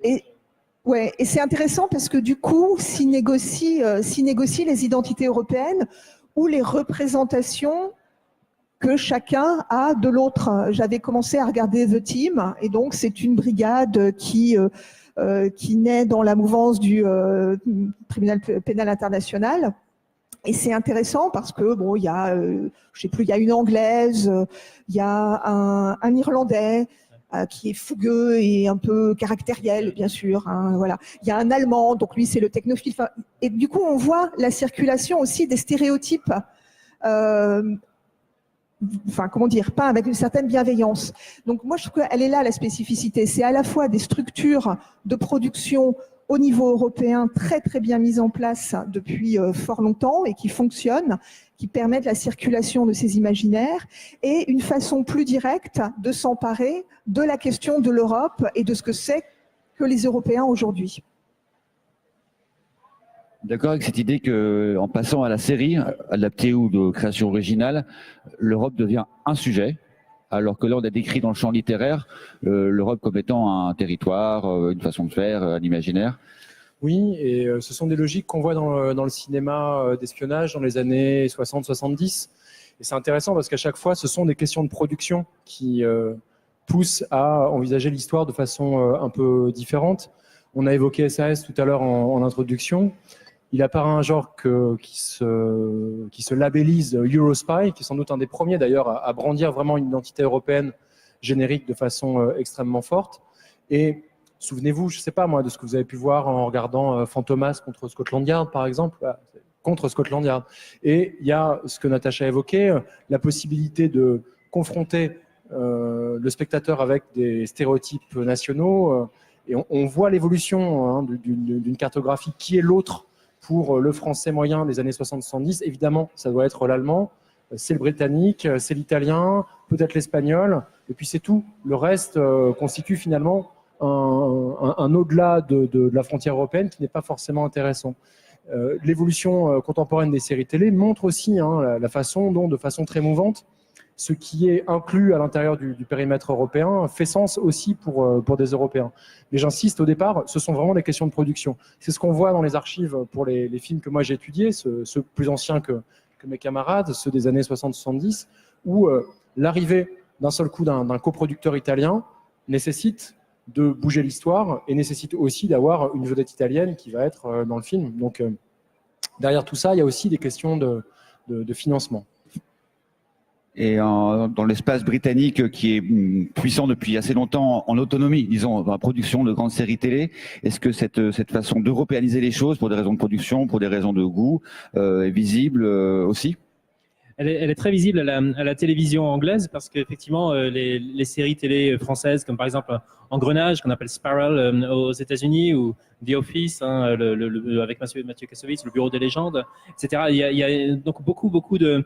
Et c'est intéressant parce que du coup, s'y négocient les identités européennes ou les représentations que chacun a de l'autre. J'avais commencé à regarder The Team, et donc c'est une brigade qui naît dans la mouvance du tribunal pénal international. Et c'est intéressant parce que bon, il y a, je sais plus, il y a une anglaise, il y a un irlandais qui est fougueux et un peu caractériel, bien sûr. Hein, voilà. Il y a un allemand, donc lui c'est le technophile. Et du coup, on voit la circulation aussi des stéréotypes. Comment dire, pas avec une certaine bienveillance. Donc moi, je trouve qu'elle est là, la spécificité. C'est à la fois des structures de production au niveau européen très très bien mises en place depuis fort longtemps et qui fonctionnent, qui permettent la circulation de ces imaginaires, et une façon plus directe de s'emparer de la question de l'Europe et de ce que c'est que les Européens aujourd'hui. D'accord avec cette idée qu'en passant à la série, adaptée ou de création originale, l'Europe devient un sujet, alors que là on a décrit dans le champ littéraire l'Europe comme étant un territoire, une façon de faire, un imaginaire. Oui, et ce sont des logiques qu'on voit dans le cinéma d'espionnage dans les années 60-70. Et c'est intéressant parce qu'à chaque fois, ce sont des questions de production qui poussent à envisager l'histoire de façon un peu différente. On a évoqué SAS tout à l'heure en introduction. Il apparaît un genre qui se labellise Eurospy, qui est sans doute un des premiers d'ailleurs à brandir vraiment une identité européenne générique de façon extrêmement forte. Et souvenez-vous, je ne sais pas moi, de ce que vous avez pu voir en regardant Fantomas contre Scotland Yard, par exemple, contre Scotland Yard. Et il y a ce que Natacha a évoqué, la possibilité de confronter le spectateur avec des stéréotypes nationaux. Et on voit l'évolution d'une cartographie qui est l'autre pour le français moyen des années 60-70. Évidemment, ça doit être l'allemand, c'est le britannique, c'est l'italien, peut-être l'espagnol, et puis c'est tout. Le reste constitue finalement un au-delà de la frontière européenne qui n'est pas forcément intéressant. L'évolution contemporaine des séries télé montre aussi la façon dont, de façon très mouvante, ce qui est inclus à l'intérieur du périmètre européen fait sens aussi pour des Européens. Mais j'insiste, au départ, ce sont vraiment des questions de production. C'est ce qu'on voit dans les archives pour les films que moi j'ai étudiés, ceux plus anciens que mes camarades, ceux des années 60-70, où l'arrivée d'un seul coup d'un coproducteur italien nécessite de bouger l'histoire et nécessite aussi d'avoir une vedette italienne qui va être dans le film. Donc derrière tout ça, il y a aussi des questions de financement. Et dans l'espace britannique qui est puissant depuis assez longtemps en autonomie, disons, dans la production de grandes séries télé, est-ce que cette façon d'européaniser les choses pour des raisons de production, pour des raisons de goût, est visible aussi ? elle est très visible à la télévision anglaise parce qu'effectivement, les séries télé françaises, comme par exemple Engrenage, qu'on appelle Spiral aux États-Unis, ou The Office, hein, avec Mathieu Kassovitz, le Bureau des légendes, etc. Il y a donc beaucoup de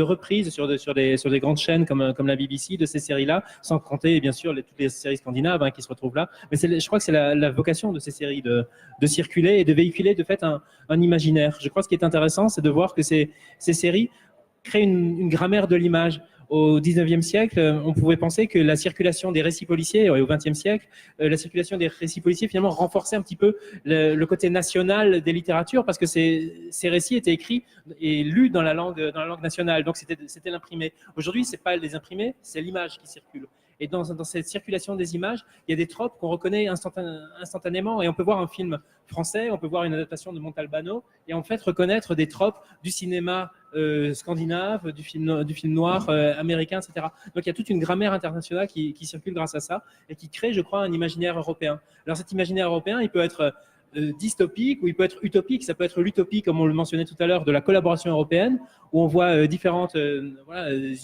reprises sur des grandes chaînes comme la BBC de ces séries-là, sans compter bien sûr toutes les séries scandinaves qui se retrouvent là. Mais je crois que c'est la vocation de ces séries de circuler et de véhiculer de fait un imaginaire. Je crois que ce qui est intéressant, c'est de voir que ces séries créent une grammaire de l'image. Au 19e siècle, on pouvait penser que la circulation des récits policiers, et au 20e siècle, la circulation des récits policiers finalement renforçait un petit peu le côté national des littératures parce que ces récits étaient écrits et lus dans la langue nationale. Donc c'était l'imprimé. Aujourd'hui, c'est pas les imprimés, c'est l'image qui circule. Et dans cette circulation des images, il y a des tropes qu'on reconnaît instantanément. Et on peut voir un film français, on peut voir une adaptation de Montalbano, et en fait reconnaître des tropes du cinéma scandinave, du film noir américain, etc. Donc il y a toute une grammaire internationale qui circule grâce à ça, et qui crée, je crois, un imaginaire européen. Alors cet imaginaire européen, il peut être dystopique ou il peut être utopique. Ça peut être l'utopie, comme on le mentionnait tout à l'heure, de la collaboration européenne, où on voit différentes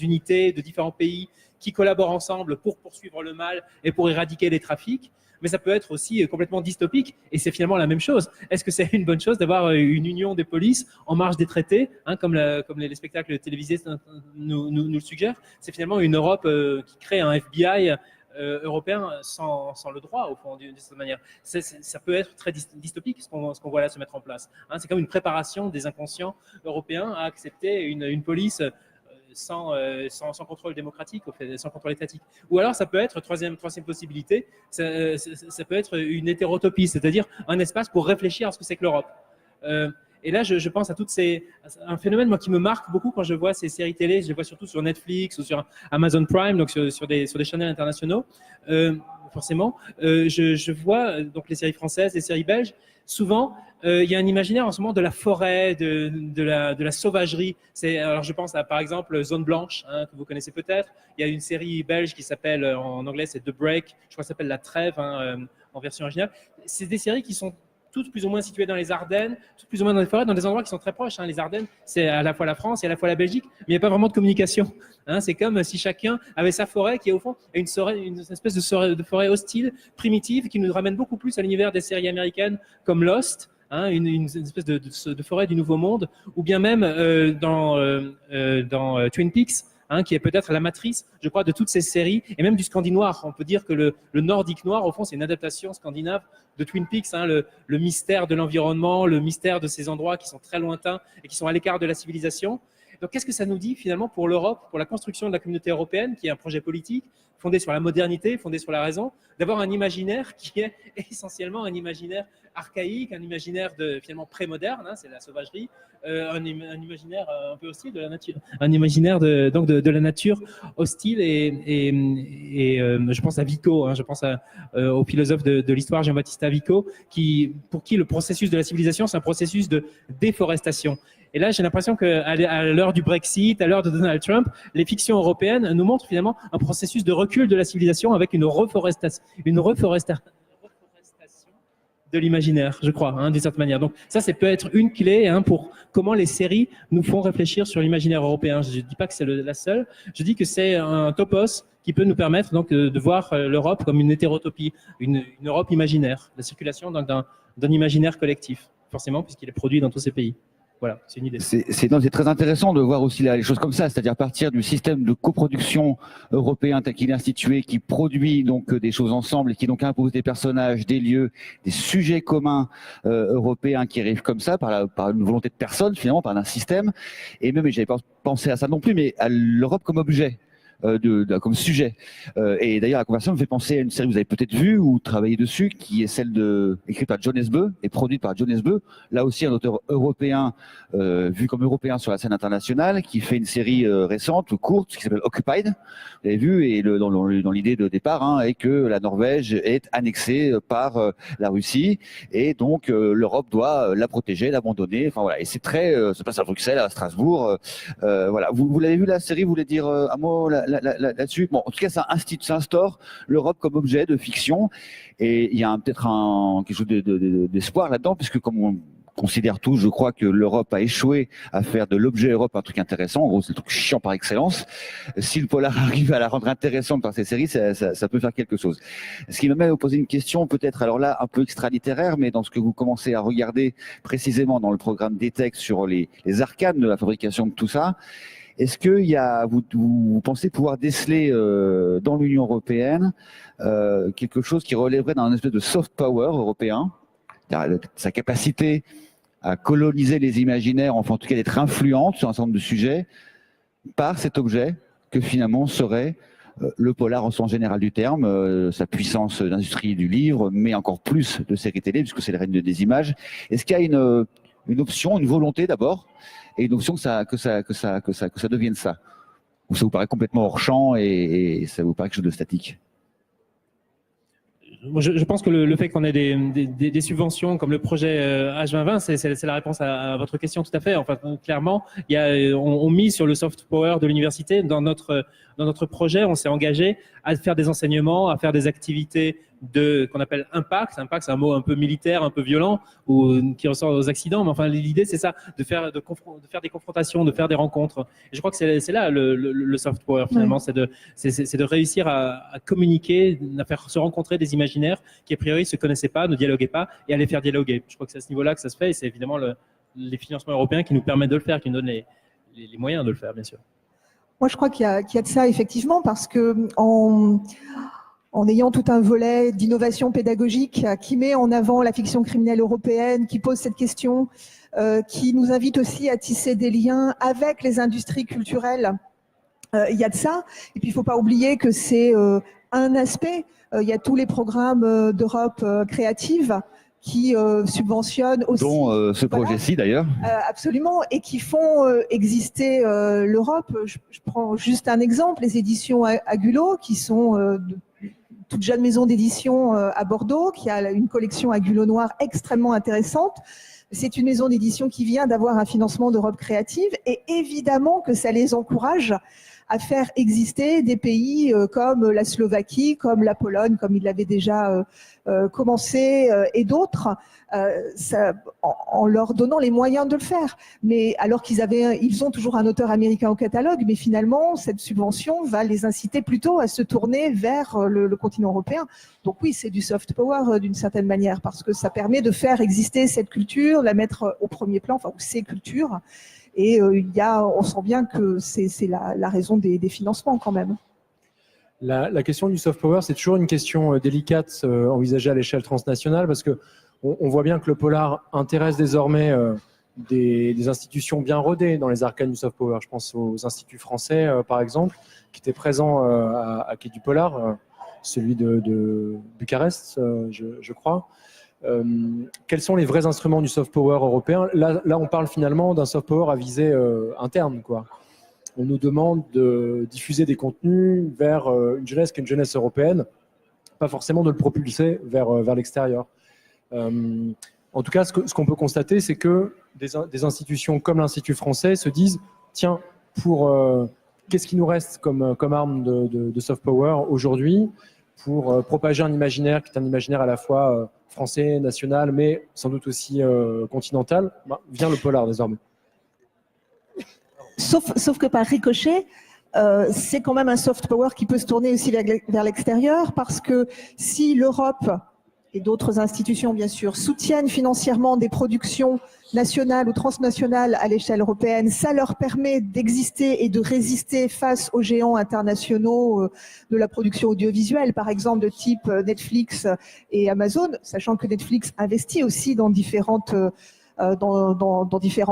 unités de différents pays qui collaborent ensemble pour poursuivre le mal et pour éradiquer les trafics. Mais ça peut être aussi complètement dystopique, et c'est finalement la même chose. Est-ce que c'est une bonne chose d'avoir une union des polices en marge des traités, comme les spectacles télévisés nous le suggèrent? C'est finalement une Europe qui crée un FBI européen sans le droit, au fond, d'une certaine manière. Ça peut être très dystopique, ce qu'on voit là se mettre en place. C'est comme une préparation des inconscients européens à accepter une police sans contrôle démocratique, sans contrôle étatique. Ou alors ça peut être, troisième possibilité, ça peut être une hétérotopie, c'est-à-dire un espace pour réfléchir à ce que c'est que l'Europe. Et là, je pense à un phénomène moi, qui me marque beaucoup quand je vois ces séries télé. Je les vois surtout sur Netflix ou sur Amazon Prime, donc sur des chaînes internationaux. Forcément, je vois donc les séries françaises, les séries belges. Souvent, il y a un imaginaire en ce moment de la forêt, de la sauvagerie. Alors, je pense à, par exemple, Zone Blanche, que vous connaissez peut-être. Il y a une série belge qui s'appelle, en anglais, c'est The Break. Je crois que ça s'appelle La Trêve, en version originale. C'est des séries qui sont toutes plus ou moins situées dans les Ardennes, toutes plus ou moins dans les forêts, dans des endroits qui sont très proches. Les Ardennes, c'est à la fois la France et à la fois la Belgique, mais il n'y a pas vraiment de communication. C'est comme si chacun avait sa forêt qui est au fond une espèce de forêt hostile, primitive, qui nous ramène beaucoup plus à l'univers des séries américaines comme Lost, une espèce de forêt du Nouveau Monde, ou bien même dans Twin Peaks, qui est peut-être la matrice, je crois, de toutes ces séries, et même du Scandi noir. On peut dire que le nordique noir, au fond, c'est une adaptation scandinave de Twin Peaks, le mystère de l'environnement, le mystère de ces endroits qui sont très lointains et qui sont à l'écart de la civilisation. Donc, qu'est-ce que ça nous dit finalement pour l'Europe, pour la construction de la communauté européenne, qui est un projet politique fondé sur la modernité, fondé sur la raison, d'avoir un imaginaire qui est essentiellement un imaginaire archaïque, un imaginaire finalement pré-moderne, c'est la sauvagerie, un imaginaire un peu hostile de la nature, un imaginaire de la nature hostile, et je pense à Vico, je pense au philosophe de l'histoire Giambattista Vico, pour qui le processus de la civilisation, c'est un processus de déforestation. Et là, j'ai l'impression qu'à l'heure du Brexit, à l'heure de Donald Trump, les fictions européennes nous montrent finalement un processus de recul de la civilisation avec une reforestation de l'imaginaire, je crois, d'une certaine manière. Donc ça peut être une clé pour comment les séries nous font réfléchir sur l'imaginaire européen. Je ne dis pas que c'est la seule, je dis que c'est un topos qui peut nous permettre donc de voir l'Europe comme une hétérotopie, une Europe imaginaire, la circulation d'un imaginaire collectif, forcément, puisqu'il est produit dans tous ces pays. Voilà, c'est une idée. C'est très intéressant de voir aussi les choses comme ça, c'est-à-dire partir du système de coproduction européen tel qu'il est institué, qui produit donc des choses ensemble et qui donc impose des personnages, des lieux, des sujets communs européens qui arrivent comme ça par une volonté de personne, finalement par un système. Et même, j'avais pas pensé à ça non plus, mais à l'Europe comme objet. Comme sujet. Et d'ailleurs, la conversation me fait penser à une série que vous avez peut-être vue ou travaillé dessus, qui est celle écrite par John Esbø et produite par John Esbø. Là aussi, un auteur européen, vu comme européen sur la scène internationale, qui fait une série récente, courte, qui s'appelle Occupied. Vous avez vu, et dans l'idée de départ, est que la Norvège est annexée par la Russie, et donc l'Europe doit la protéger, l'abandonner. Enfin voilà, et c'est ça se passe à Bruxelles, à Strasbourg. Voilà. Vous l'avez vu la série? Vous voulez dire un mot là-dessus? Bon, en tout cas, ça instaure l'Europe comme objet de fiction, et il y a peut-être quelque chose d'espoir là-dedans, puisque comme considèrent tous, je crois, que l'Europe a échoué à faire de l'objet Europe un truc intéressant. En gros, c'est le truc chiant par excellence. Si le polar arrive à la rendre intéressante par ces séries, ça peut faire quelque chose. Ce qui me met à vous poser une question, peut-être alors là un peu extra-littéraire, mais dans ce que vous commencez à regarder précisément dans le programme d'ETEC sur les arcanes de la fabrication de tout ça. Est-ce que vous pensez pouvoir déceler dans l'Union européenne quelque chose qui relèverait d'un espèce de soft power européen, sa capacité à coloniser les imaginaires, enfin en tout cas d'être influente sur un certain nombre de sujets, par cet objet que finalement serait le polar au sens général du terme, sa puissance d'industrie du livre, mais encore plus de séries télé, puisque c'est le règne des images. Est-ce qu'il y a une option, une volonté d'abord, et une option que ça devienne ça? Ou ça vous paraît complètement hors champ et ça vous paraît quelque chose de statique? Je pense que le fait qu'on ait des subventions comme le projet H2020, c'est la réponse à votre question tout à fait. Enfin, clairement, on mise sur le soft power de l'université. Dans notre projet, on s'est engagé à faire des enseignements, à faire des activités qu'on appelle impact. Impact, c'est un mot un peu militaire, un peu violent, ou qui ressort aux accidents. Mais enfin, l'idée, c'est ça, de faire des confrontations, de faire des rencontres. Et je crois que c'est là le soft power, finalement. Oui. C'est de réussir à communiquer, à faire se rencontrer des imaginaires qui, a priori, se connaissaient pas, ne dialoguaient pas, et à les faire dialoguer. Je crois que c'est à ce niveau-là que ça se fait, et c'est évidemment les financements européens qui nous permettent de le faire, qui nous donnent les moyens de le faire, bien sûr. Moi, je crois qu'il y a de ça, effectivement, parce que en ayant tout un volet d'innovation pédagogique qui met en avant la fiction criminelle européenne, qui pose cette question, qui nous invite aussi à tisser des liens avec les industries culturelles. Il y a de ça. Et puis, il ne faut pas oublier que c'est un aspect. Il y a tous les programmes d'Europe créative qui subventionnent aussi. Dont ce projet-ci, d'ailleurs. Absolument, et qui font exister l'Europe. Je prends juste un exemple, les éditions Agulot, qui sont toute jeune maison d'édition à Bordeaux, qui a une collection Agulot Noir extrêmement intéressante. C'est une maison d'édition qui vient d'avoir un financement d'Europe créative, et évidemment que ça les encourage à faire exister des pays comme la Slovaquie, comme la Pologne, comme il l'avait déjà commencé, et d'autres, en leur donnant les moyens de le faire. Mais alors ils ont toujours un auteur américain au catalogue, mais finalement, cette subvention va les inciter plutôt à se tourner vers le continent européen. Donc oui, c'est du soft power d'une certaine manière, parce que ça permet de faire exister cette culture, la mettre au premier plan, enfin, ou ces cultures. Et on sent bien que c'est la raison des financements quand même. La question du soft power, c'est toujours une question délicate envisagée à l'échelle transnationale, parce que on voit bien que le polar intéresse désormais des institutions bien rodées dans les arcanes du soft power. Je pense aux instituts français, par exemple, qui étaient présents à Quai du Polar, celui de Bucarest, je crois. Quels sont les vrais instruments du soft power européen? Là, on parle finalement d'un soft power à visée interne, quoi. On nous demande de diffuser des contenus vers une jeunesse qui est une jeunesse européenne, pas forcément de le propulser vers l'extérieur. En tout cas, ce qu'on peut constater, c'est que des institutions comme l'Institut français se disent « Tiens, qu'est-ce qui nous reste comme arme de soft power aujourd'hui pour propager un imaginaire qui est un imaginaire à la fois français, national, mais sans doute aussi continental, vient le polar désormais. » Sauf que par ricochet, c'est quand même un soft power qui peut se tourner aussi vers l'extérieur, parce que si l'Europe et d'autres institutions, bien sûr, soutiennent financièrement des productions nationales ou transnationales à l'échelle européenne, ça leur permet d'exister et de résister face aux géants internationaux de la production audiovisuelle, par exemple de type Netflix et Amazon, sachant que Netflix investit aussi dans différents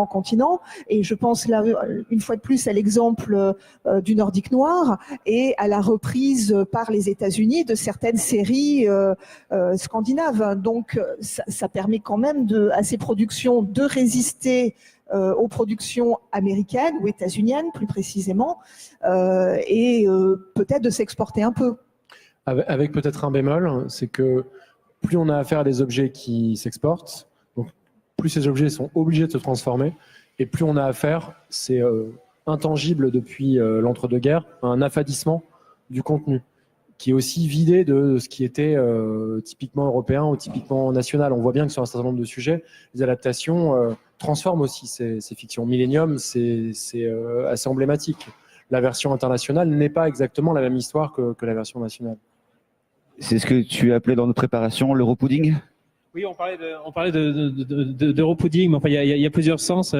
continents. Et je pense là, une fois de plus, à l'exemple du Nordique Noir et à la reprise par les États-Unis de certaines séries scandinaves. Donc, ça permet quand même à ces productions de résister aux productions américaines ou états-uniennes, plus précisément, et peut-être de s'exporter un peu. Avec peut-être un bémol, c'est que plus on a affaire à des objets qui s'exportent, plus ces objets sont obligés de se transformer, et plus on a affaire, c'est intangible depuis l'entre-deux-guerres, à un affadissement du contenu. qui est aussi vidé de ce qui était typiquement européen ou typiquement national. On voit bien que sur un certain nombre de sujets, les adaptations transforment aussi ces fictions. Millennium, c'est assez emblématique. La version internationale n'est pas exactement la même histoire que la version nationale. C'est ce que tu appelais dans notre préparation l'europudding? Oui, on parlait d'europudding, mais enfin, il y a plusieurs sens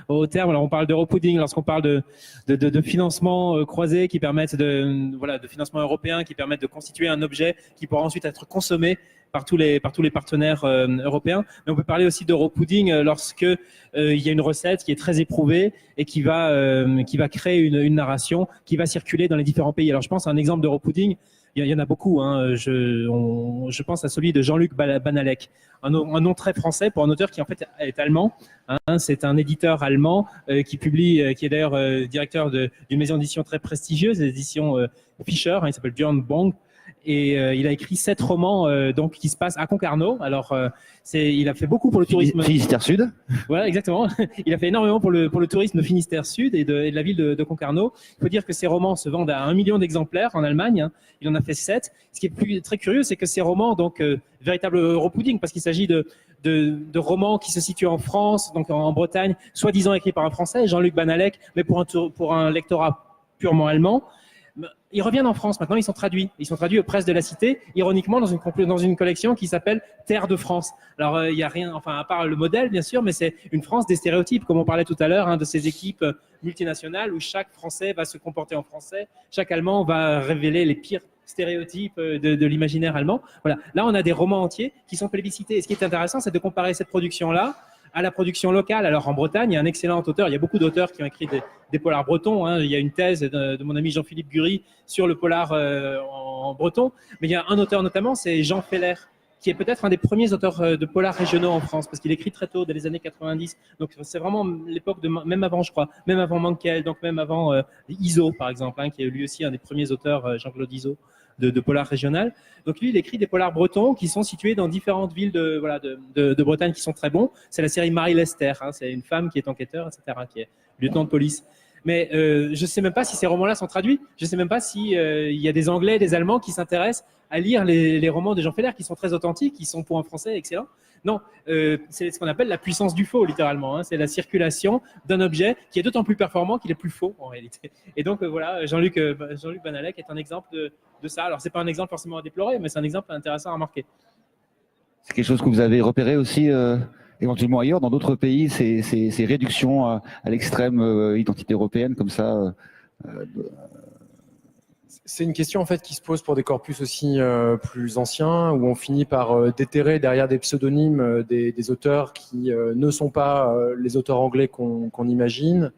au terme. Alors, on parle d'europudding lorsqu'on parle de financement croisé qui permettent de financement européen qui permettent de constituer un objet qui pourra ensuite être consommé par tous les partenaires européens. Mais on peut parler aussi d'europudding lorsque il y a une recette qui est très éprouvée et qui va créer une narration qui va circuler dans les différents pays. Alors, je pense à un exemple d'europudding. Il y en a beaucoup. Hein. Je pense à celui de Jean-Luc Banalek, un nom très français pour un auteur qui en fait est allemand. Hein. C'est un éditeur allemand qui publie, qui est d'ailleurs directeur d'une maison d'édition très prestigieuse, les éditions Fischer. Hein, il s'appelle Björn Bong. Et il a écrit 7 romans donc qui se passent à Concarneau. Alors il a fait beaucoup pour le tourisme Finistère Sud. Voilà, exactement. Il a fait énormément pour le tourisme Finistère Sud et de la ville de Concarneau. Il faut dire que ces romans se vendent à 1 million d'exemplaires en Allemagne. Hein. Il en a fait 7. Ce qui est très curieux, c'est que ces romans, donc véritable europudding, parce qu'il s'agit de romans qui se situent en France, donc en Bretagne, soi-disant écrits par un Français, Jean-Luc Banalek, mais pour un lectorat purement allemand. Ils reviennent en France maintenant, ils sont traduits. Ils sont traduits aux presses de la Cité, ironiquement dans une collection qui s'appelle Terre de France. Alors il y a rien, enfin à part le modèle bien sûr, mais c'est une France des stéréotypes, comme on parlait tout à l'heure, hein, de ces équipes multinationales où chaque Français va se comporter en français, chaque Allemand va révéler les pires stéréotypes de l'imaginaire allemand. Voilà, là on a des romans entiers qui sont plébiscités. Et ce qui est intéressant, c'est de comparer cette production-là à la production locale. Alors en Bretagne, il y a un excellent auteur, il y a beaucoup d'auteurs qui ont écrit des polars bretons. Hein. Il y a une thèse de mon ami Jean-Philippe Gury sur le polar en breton. Mais il y a un auteur notamment, c'est Jean Feller, qui est peut-être un des premiers auteurs de polars régionaux en France, parce qu'il écrit très tôt, dès les années 90. Donc c'est vraiment l'époque même avant, je crois, même avant Mankell, donc même avant Iso, par exemple, hein, qui est lui aussi un des premiers auteurs, Jean-Claude Iso, de polar régional. Donc lui, il écrit des polars bretons qui sont situés dans différentes villes de Bretagne qui sont très bons. C'est la série Marie Lester, hein, c'est une femme qui est enquêteur, etc., qui est lieutenant de police. Mais je ne sais même pas si ces romans-là sont traduits. Je ne sais même pas si il y a des Anglais et des Allemands qui s'intéressent à lire les romans de Jean Feller, qui sont très authentiques, qui sont pour un Français excellents. Non, c'est ce qu'on appelle la puissance du faux, littéralement. Hein. C'est la circulation d'un objet qui est d'autant plus performant qu'il est plus faux, en réalité. Et donc, voilà, Jean-Luc Banalek est un exemple de ça. Alors, ce n'est pas un exemple forcément à déplorer, mais c'est un exemple intéressant à remarquer. C'est quelque chose que vous avez repéré aussi éventuellement ailleurs, dans d'autres pays, ces réductions à l'extrême identité européenne, comme ça C'est une question en fait qui se pose pour des corpus aussi plus anciens, où on finit par déterrer derrière des pseudonymes des auteurs qui ne sont pas les auteurs anglais qu'on imagine,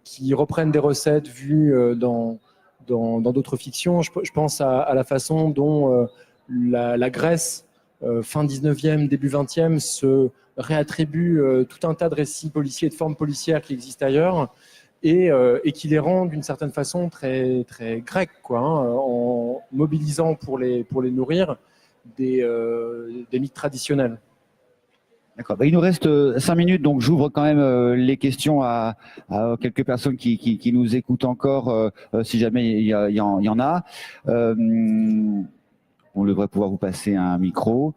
qui reprennent des recettes vues dans d'autres fictions. Je pense à la façon dont la Grèce, fin 19e, début 20e, se réattribue tout un tas de récits policiers et de formes policières qui existent ailleurs, et qui les rend d'une certaine façon très, très grecs, quoi, hein, en mobilisant pour les nourrir des mythes traditionnels. D'accord. Il nous reste 5 minutes, donc j'ouvre quand même les questions à quelques personnes qui nous écoutent encore, si jamais il y en a. On devrait pouvoir vous passer un micro.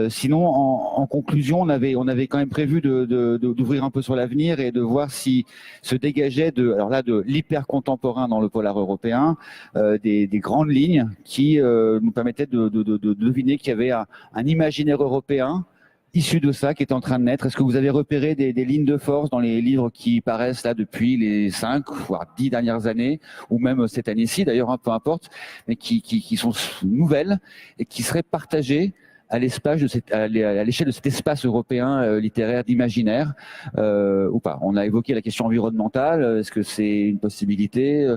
Sinon, en conclusion, on avait quand même prévu d'ouvrir un peu sur l'avenir et de voir si se dégageait de l'hyper contemporain dans le polar européen, des grandes lignes qui nous permettaient de deviner qu'il y avait un imaginaire européen issu de ça qui est en train de naître. Est-ce que vous avez repéré des lignes de force dans les livres qui paraissent là depuis les 5 voire 10 dernières années, ou même cette année-ci d'ailleurs, peu importe, mais qui sont nouvelles et qui seraient partagées à l'échelle de cet espace européen littéraire d'imaginaire ou pas? On a évoqué la question environnementale. Est-ce que c'est une possibilité?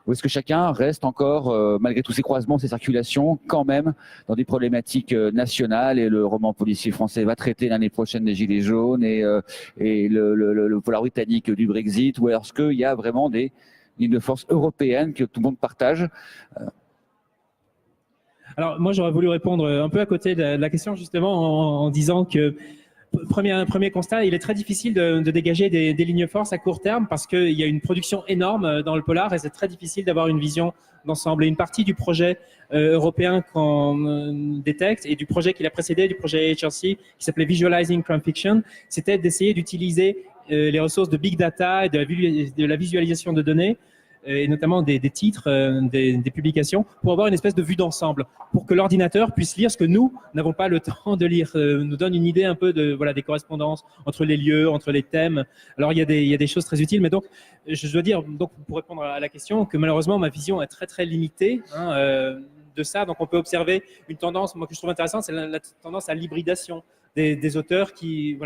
Ou est-ce que chacun reste encore, malgré tous ces croisements, ces circulations, quand même dans des problématiques nationales, et le roman policier français va traiter l'année prochaine des Gilets jaunes et le polar britannique du Brexit, ou est-ce qu'il y a vraiment des lignes de force européennes que tout le monde partage? Alors moi, j'aurais voulu répondre un peu à côté de la question, justement, en disant que premier constat, il est très difficile de dégager des lignes forces à court terme parce qu'il y a une production énorme dans le polar et c'est très difficile d'avoir une vision d'ensemble. Et une partie du projet européen qu'on détecte et du projet qui l'a précédé, du projet HRC, qui s'appelait Visualizing Crime Fiction, c'était d'essayer d'utiliser les ressources de big data et de la visualisation de données et notamment des titres, des publications, pour avoir une espèce de vue d'ensemble, pour que l'ordinateur puisse lire ce que nous n'avons pas le temps de lire, nous donne une idée un peu de, voilà, des correspondances entre les lieux, entre les thèmes. Alors il y a des choses très utiles, mais donc je dois dire, donc pour répondre à la question, que malheureusement ma vision est très très limitée de ça. Donc on peut observer une tendance, moi que je trouve intéressante, c'est la tendance à l'hybridation des auteurs qui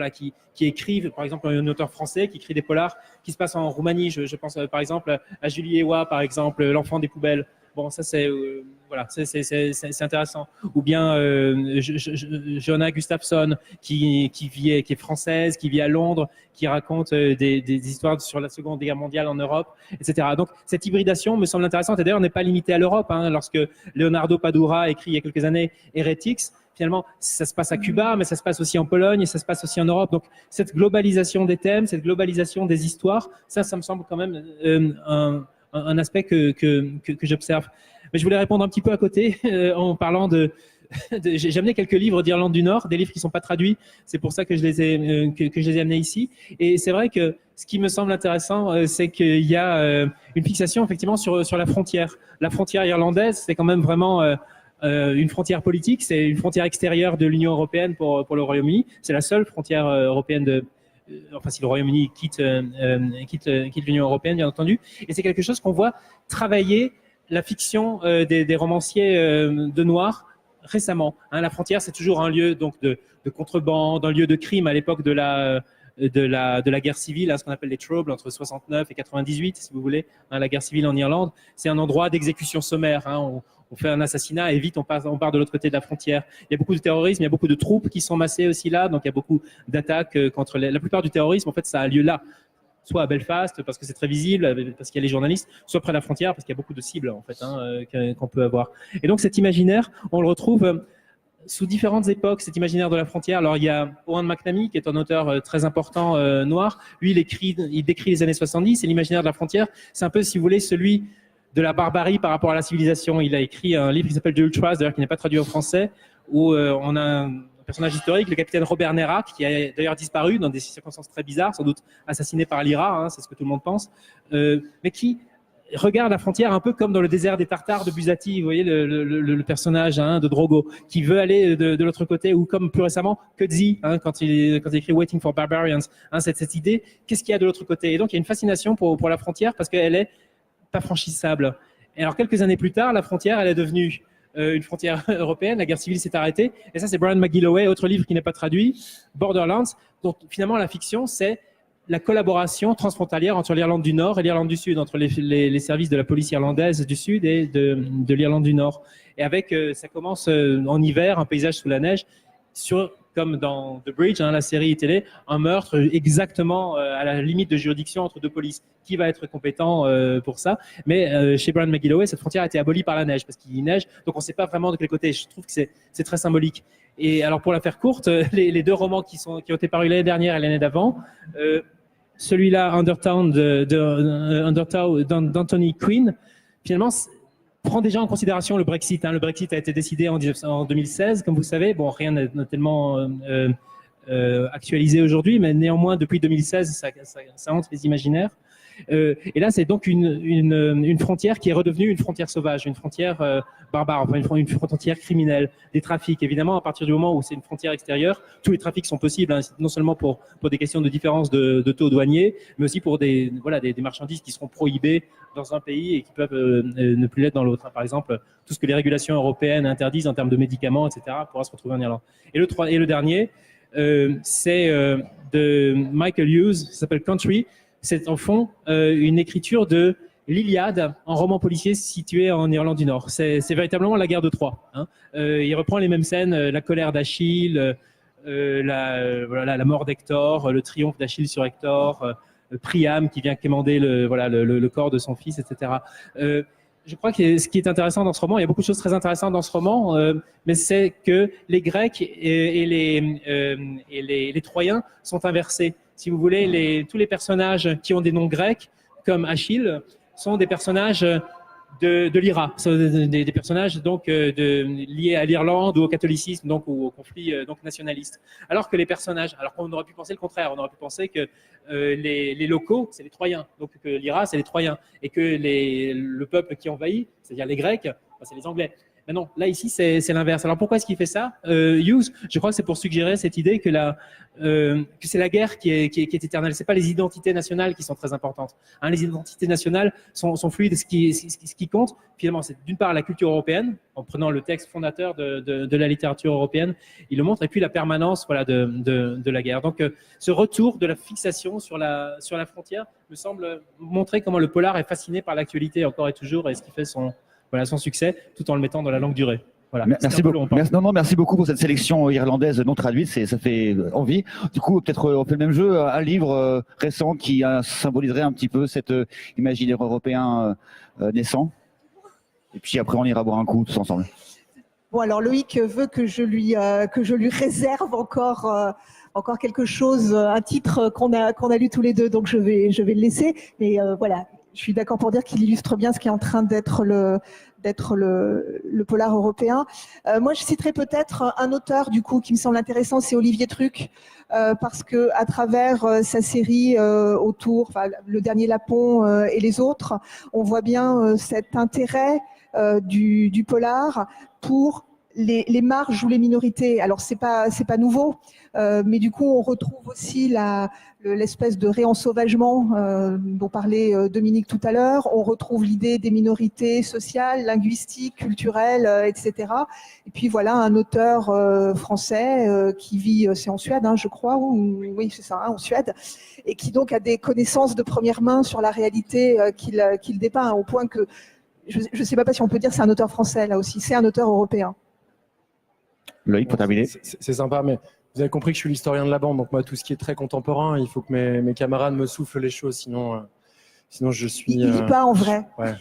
écrivent, par exemple un auteur français qui écrit des polars qui se passent en Roumanie. Je pense par exemple à Julie Ewa, par exemple, L'enfant des poubelles. Bon, ça c'est voilà, c'est intéressant. Ou bien Joanna Gustafsson qui est française, qui vit à Londres, qui raconte des histoires sur la Seconde Guerre mondiale en Europe, etc. Donc cette hybridation me semble intéressante. Et d'ailleurs, on n'est pas limité à l'Europe. Hein, lorsque Leonardo Padura écrit il y a quelques années Heretics, finalement, ça se passe à Cuba, mais ça se passe aussi en Pologne et ça se passe aussi en Europe. Donc, cette globalisation des thèmes, cette globalisation des histoires, ça me semble quand même un aspect que j'observe. Mais je voulais répondre un petit peu à côté en parlant j'ai amené quelques livres d'Irlande du Nord, des livres qui ne sont pas traduits. C'est pour ça que je les ai amenés ici. Et c'est vrai que ce qui me semble intéressant, c'est qu'il y a une fixation effectivement sur la frontière. La frontière irlandaise, c'est quand même vraiment une frontière politique, c'est une frontière extérieure de l'Union européenne pour le Royaume-Uni. C'est la seule frontière européenne enfin si le Royaume-Uni quitte l'Union européenne, bien entendu. Et c'est quelque chose qu'on voit travailler la fiction des romanciers de noirs récemment. Hein, la frontière, c'est toujours un lieu donc de contrebande, un lieu de crime à l'époque de la guerre civile, hein, ce qu'on appelle les Troubles, entre 69 et 98, si vous voulez, hein, la guerre civile en Irlande. C'est un endroit d'exécution sommaire. Hein, on fait un assassinat et vite on part de l'autre côté de la frontière. Il y a beaucoup de terrorisme, il y a beaucoup de troupes qui sont massées aussi là, donc il y a beaucoup d'attaques contre la plupart du terrorisme. En fait, ça a lieu là, soit à Belfast parce que c'est très visible, parce qu'il y a les journalistes, soit près de la frontière parce qu'il y a beaucoup de cibles en fait qu'on peut avoir. Et donc cet imaginaire, on le retrouve sous différentes époques, cet imaginaire de la frontière. Alors il y a Owen McNamee qui est un auteur très important noir. Lui, il décrit les années 70 et l'imaginaire de la frontière. C'est un peu, si vous voulez, celui de la barbarie par rapport à la civilisation. Il a écrit un livre qui s'appelle The Ultras, d'ailleurs qui n'est pas traduit en français, où on a un personnage historique, le capitaine Robert Nerak, qui a d'ailleurs disparu dans des circonstances très bizarres, sans doute assassiné par l'IRA, hein, c'est ce que tout le monde pense, mais qui regarde la frontière un peu comme dans le désert des Tartares de Buzzati, vous voyez le personnage de Drogo, qui veut aller de l'autre côté, ou comme plus récemment Coetzee, quand il écrit Waiting for Barbarians, cette idée, qu'est-ce qu'il y a de l'autre côté. Et donc il y a une fascination pour la frontière parce qu'elle est pas franchissable. Et alors quelques années plus tard, la frontière, elle est devenue une frontière européenne, la guerre civile s'est arrêtée, et ça c'est Brian McGilloway, autre livre qui n'est pas traduit, Borderlands, dont finalement la fiction c'est la collaboration transfrontalière entre l'Irlande du Nord et l'Irlande du Sud, entre les services de la police irlandaise du Sud et de l'Irlande du Nord. Et avec, ça commence en hiver, un paysage sous la neige, comme dans The Bridge, la série télé, un meurtre exactement à la limite de juridiction entre deux polices. Qui va être compétent pour ça? Mais chez Brian McGilloway, cette frontière a été abolie par la neige, parce qu'il neige, donc on ne sait pas vraiment de quel côté. Je trouve que c'est très symbolique. Et alors pour la faire courte, les deux romans qui ont été parus l'année dernière et l'année d'avant, celui-là, Undertown, d'Anthony Quinn, finalement, prend déjà en considération le Brexit. Le Brexit a été décidé en 2016, comme vous savez. Bon, rien n'est tellement actualisé aujourd'hui, mais néanmoins, depuis 2016, ça entre les imaginaires. Et là, c'est donc une frontière qui est redevenue une frontière sauvage, une frontière barbare, enfin une frontière criminelle, des trafics. Évidemment, à partir du moment où c'est une frontière extérieure, tous les trafics sont possibles, non seulement pour des questions de différence de taux douaniers, mais aussi pour des marchandises qui seront prohibées dans un pays et qui peuvent ne plus l'être dans l'autre. Par exemple, tout ce que les régulations européennes interdisent en termes de médicaments, etc., pourra se retrouver en Irlande. Et le dernier, c'est de Michael Hughes, ça s'appelle Country. C'est en fond une écriture de l'Iliade en roman policier situé en Irlande du Nord. C'est véritablement la guerre de Troie. Il reprend les mêmes scènes, la colère d'Achille, la mort d'Hector, le triomphe d'Achille sur Hector, Priam qui vient quémander le corps de son fils, etc. Je crois que ce qui est intéressant dans ce roman, il y a beaucoup de choses très intéressantes dans ce roman, mais c'est que les Grecs et les Troyens sont inversés. Si vous voulez, tous les personnages qui ont des noms grecs, comme Achille, sont des personnages de l'IRA, des personnages donc liés à l'Irlande ou au catholicisme, donc ou au conflit donc nationaliste. Alors que les personnages, alors qu'on aurait pu penser le contraire, on aurait pu penser que les locaux, c'est les Troyens, donc que l'IRA, c'est les Troyens, et que le peuple qui envahit, c'est-à-dire les Grecs, c'est les Anglais. Mais non, là ici c'est l'inverse. Alors pourquoi est-ce qu'il fait ça, Hughes? Je crois que c'est pour suggérer cette idée que c'est la guerre qui est éternelle. C'est pas les identités nationales qui sont très importantes. Hein, les identités nationales sont fluides. Ce qui compte finalement, c'est d'une part la culture européenne, en prenant le texte fondateur de la littérature européenne, il le montre, et puis la permanence voilà de la guerre. Donc ce retour de la fixation sur la frontière me semble montrer comment le polar est fasciné par l'actualité encore et toujours, et ce qui fait son succès, tout en le mettant dans la longue durée. Voilà. Merci beaucoup. Merci beaucoup pour cette sélection irlandaise non traduite, ça fait envie. Du coup, peut-être on fait le même jeu, un livre récent qui symboliserait un petit peu cet imaginaire européen naissant. Et puis après, on ira boire un coup tous ensemble. Bon, alors Loïc veut que je lui réserve encore quelque chose, un titre qu'on a lu tous les deux, donc je vais le laisser. Mais voilà, je suis d'accord pour dire qu'il illustre bien ce qui est en train d'être le polar européen. Moi, je citerai peut-être un auteur du coup qui me semble intéressant, c'est Olivier Truc, parce que à travers sa série autour, Le Dernier Lapon et les autres, on voit bien cet intérêt du polar pour les marges ou les minorités. Alors c'est pas nouveau, mais du coup on retrouve aussi l'espèce de réensauvagement dont parlait Dominique tout à l'heure. On retrouve l'idée des minorités sociales, linguistiques, culturelles, etc. Et puis voilà un auteur français qui vit, c'est en Suède, hein, je crois, oui c'est ça, hein, en Suède, et qui donc a des connaissances de première main sur la réalité qu'il dépeint, au point que je ne sais pas si on peut dire c'est un auteur français là aussi, c'est un auteur européen. Loïc, pour terminer. C'est sympa, mais vous avez compris que je suis l'historien de la bande, donc moi, tout ce qui est très contemporain, il faut que mes camarades me soufflent les choses, sinon je suis... Il ne lit pas en vrai. Ouais,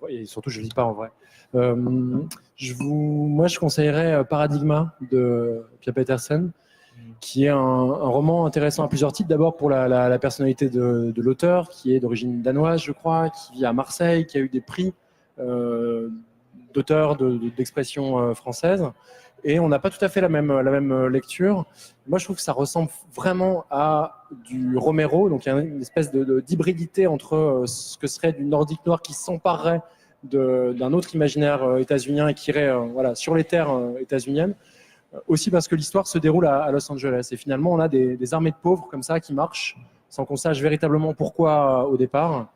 et surtout, je ne lis pas en vrai. Moi, je conseillerais Paradigma de Pia Petersen, qui est un roman intéressant à plusieurs titres. D'abord pour la personnalité de l'auteur, qui est d'origine danoise, je crois, qui vit à Marseille, qui a eu des prix d'auteur d'expression française. Et on n'a pas tout à fait la même lecture. Moi, je trouve que ça ressemble vraiment à du Romero. Donc, il y a une espèce d'hybridité entre ce que serait du nordique noir qui s'emparerait d'un autre imaginaire états-unien et qui irait sur les terres états-uniennes. Aussi parce que l'histoire se déroule à Los Angeles. Et finalement, on a des armées de pauvres comme ça qui marchent sans qu'on sache véritablement pourquoi au départ.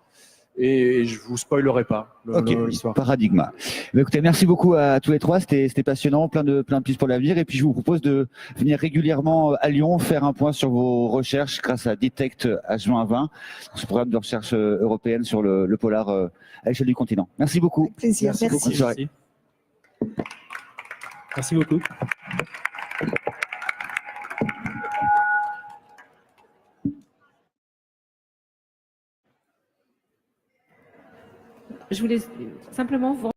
Et je vous spoilerai pas l'histoire. Paradigma. Écoutez, merci beaucoup à tous les trois, c'était passionnant, plein de pistes pour l'avenir. Et puis je vous propose de venir régulièrement à Lyon faire un point sur vos recherches grâce à Detect H2020, ce programme de recherche européenne sur le polar à l'échelle du continent. Merci beaucoup. Avec plaisir, merci. Merci beaucoup. Je voulais simplement vous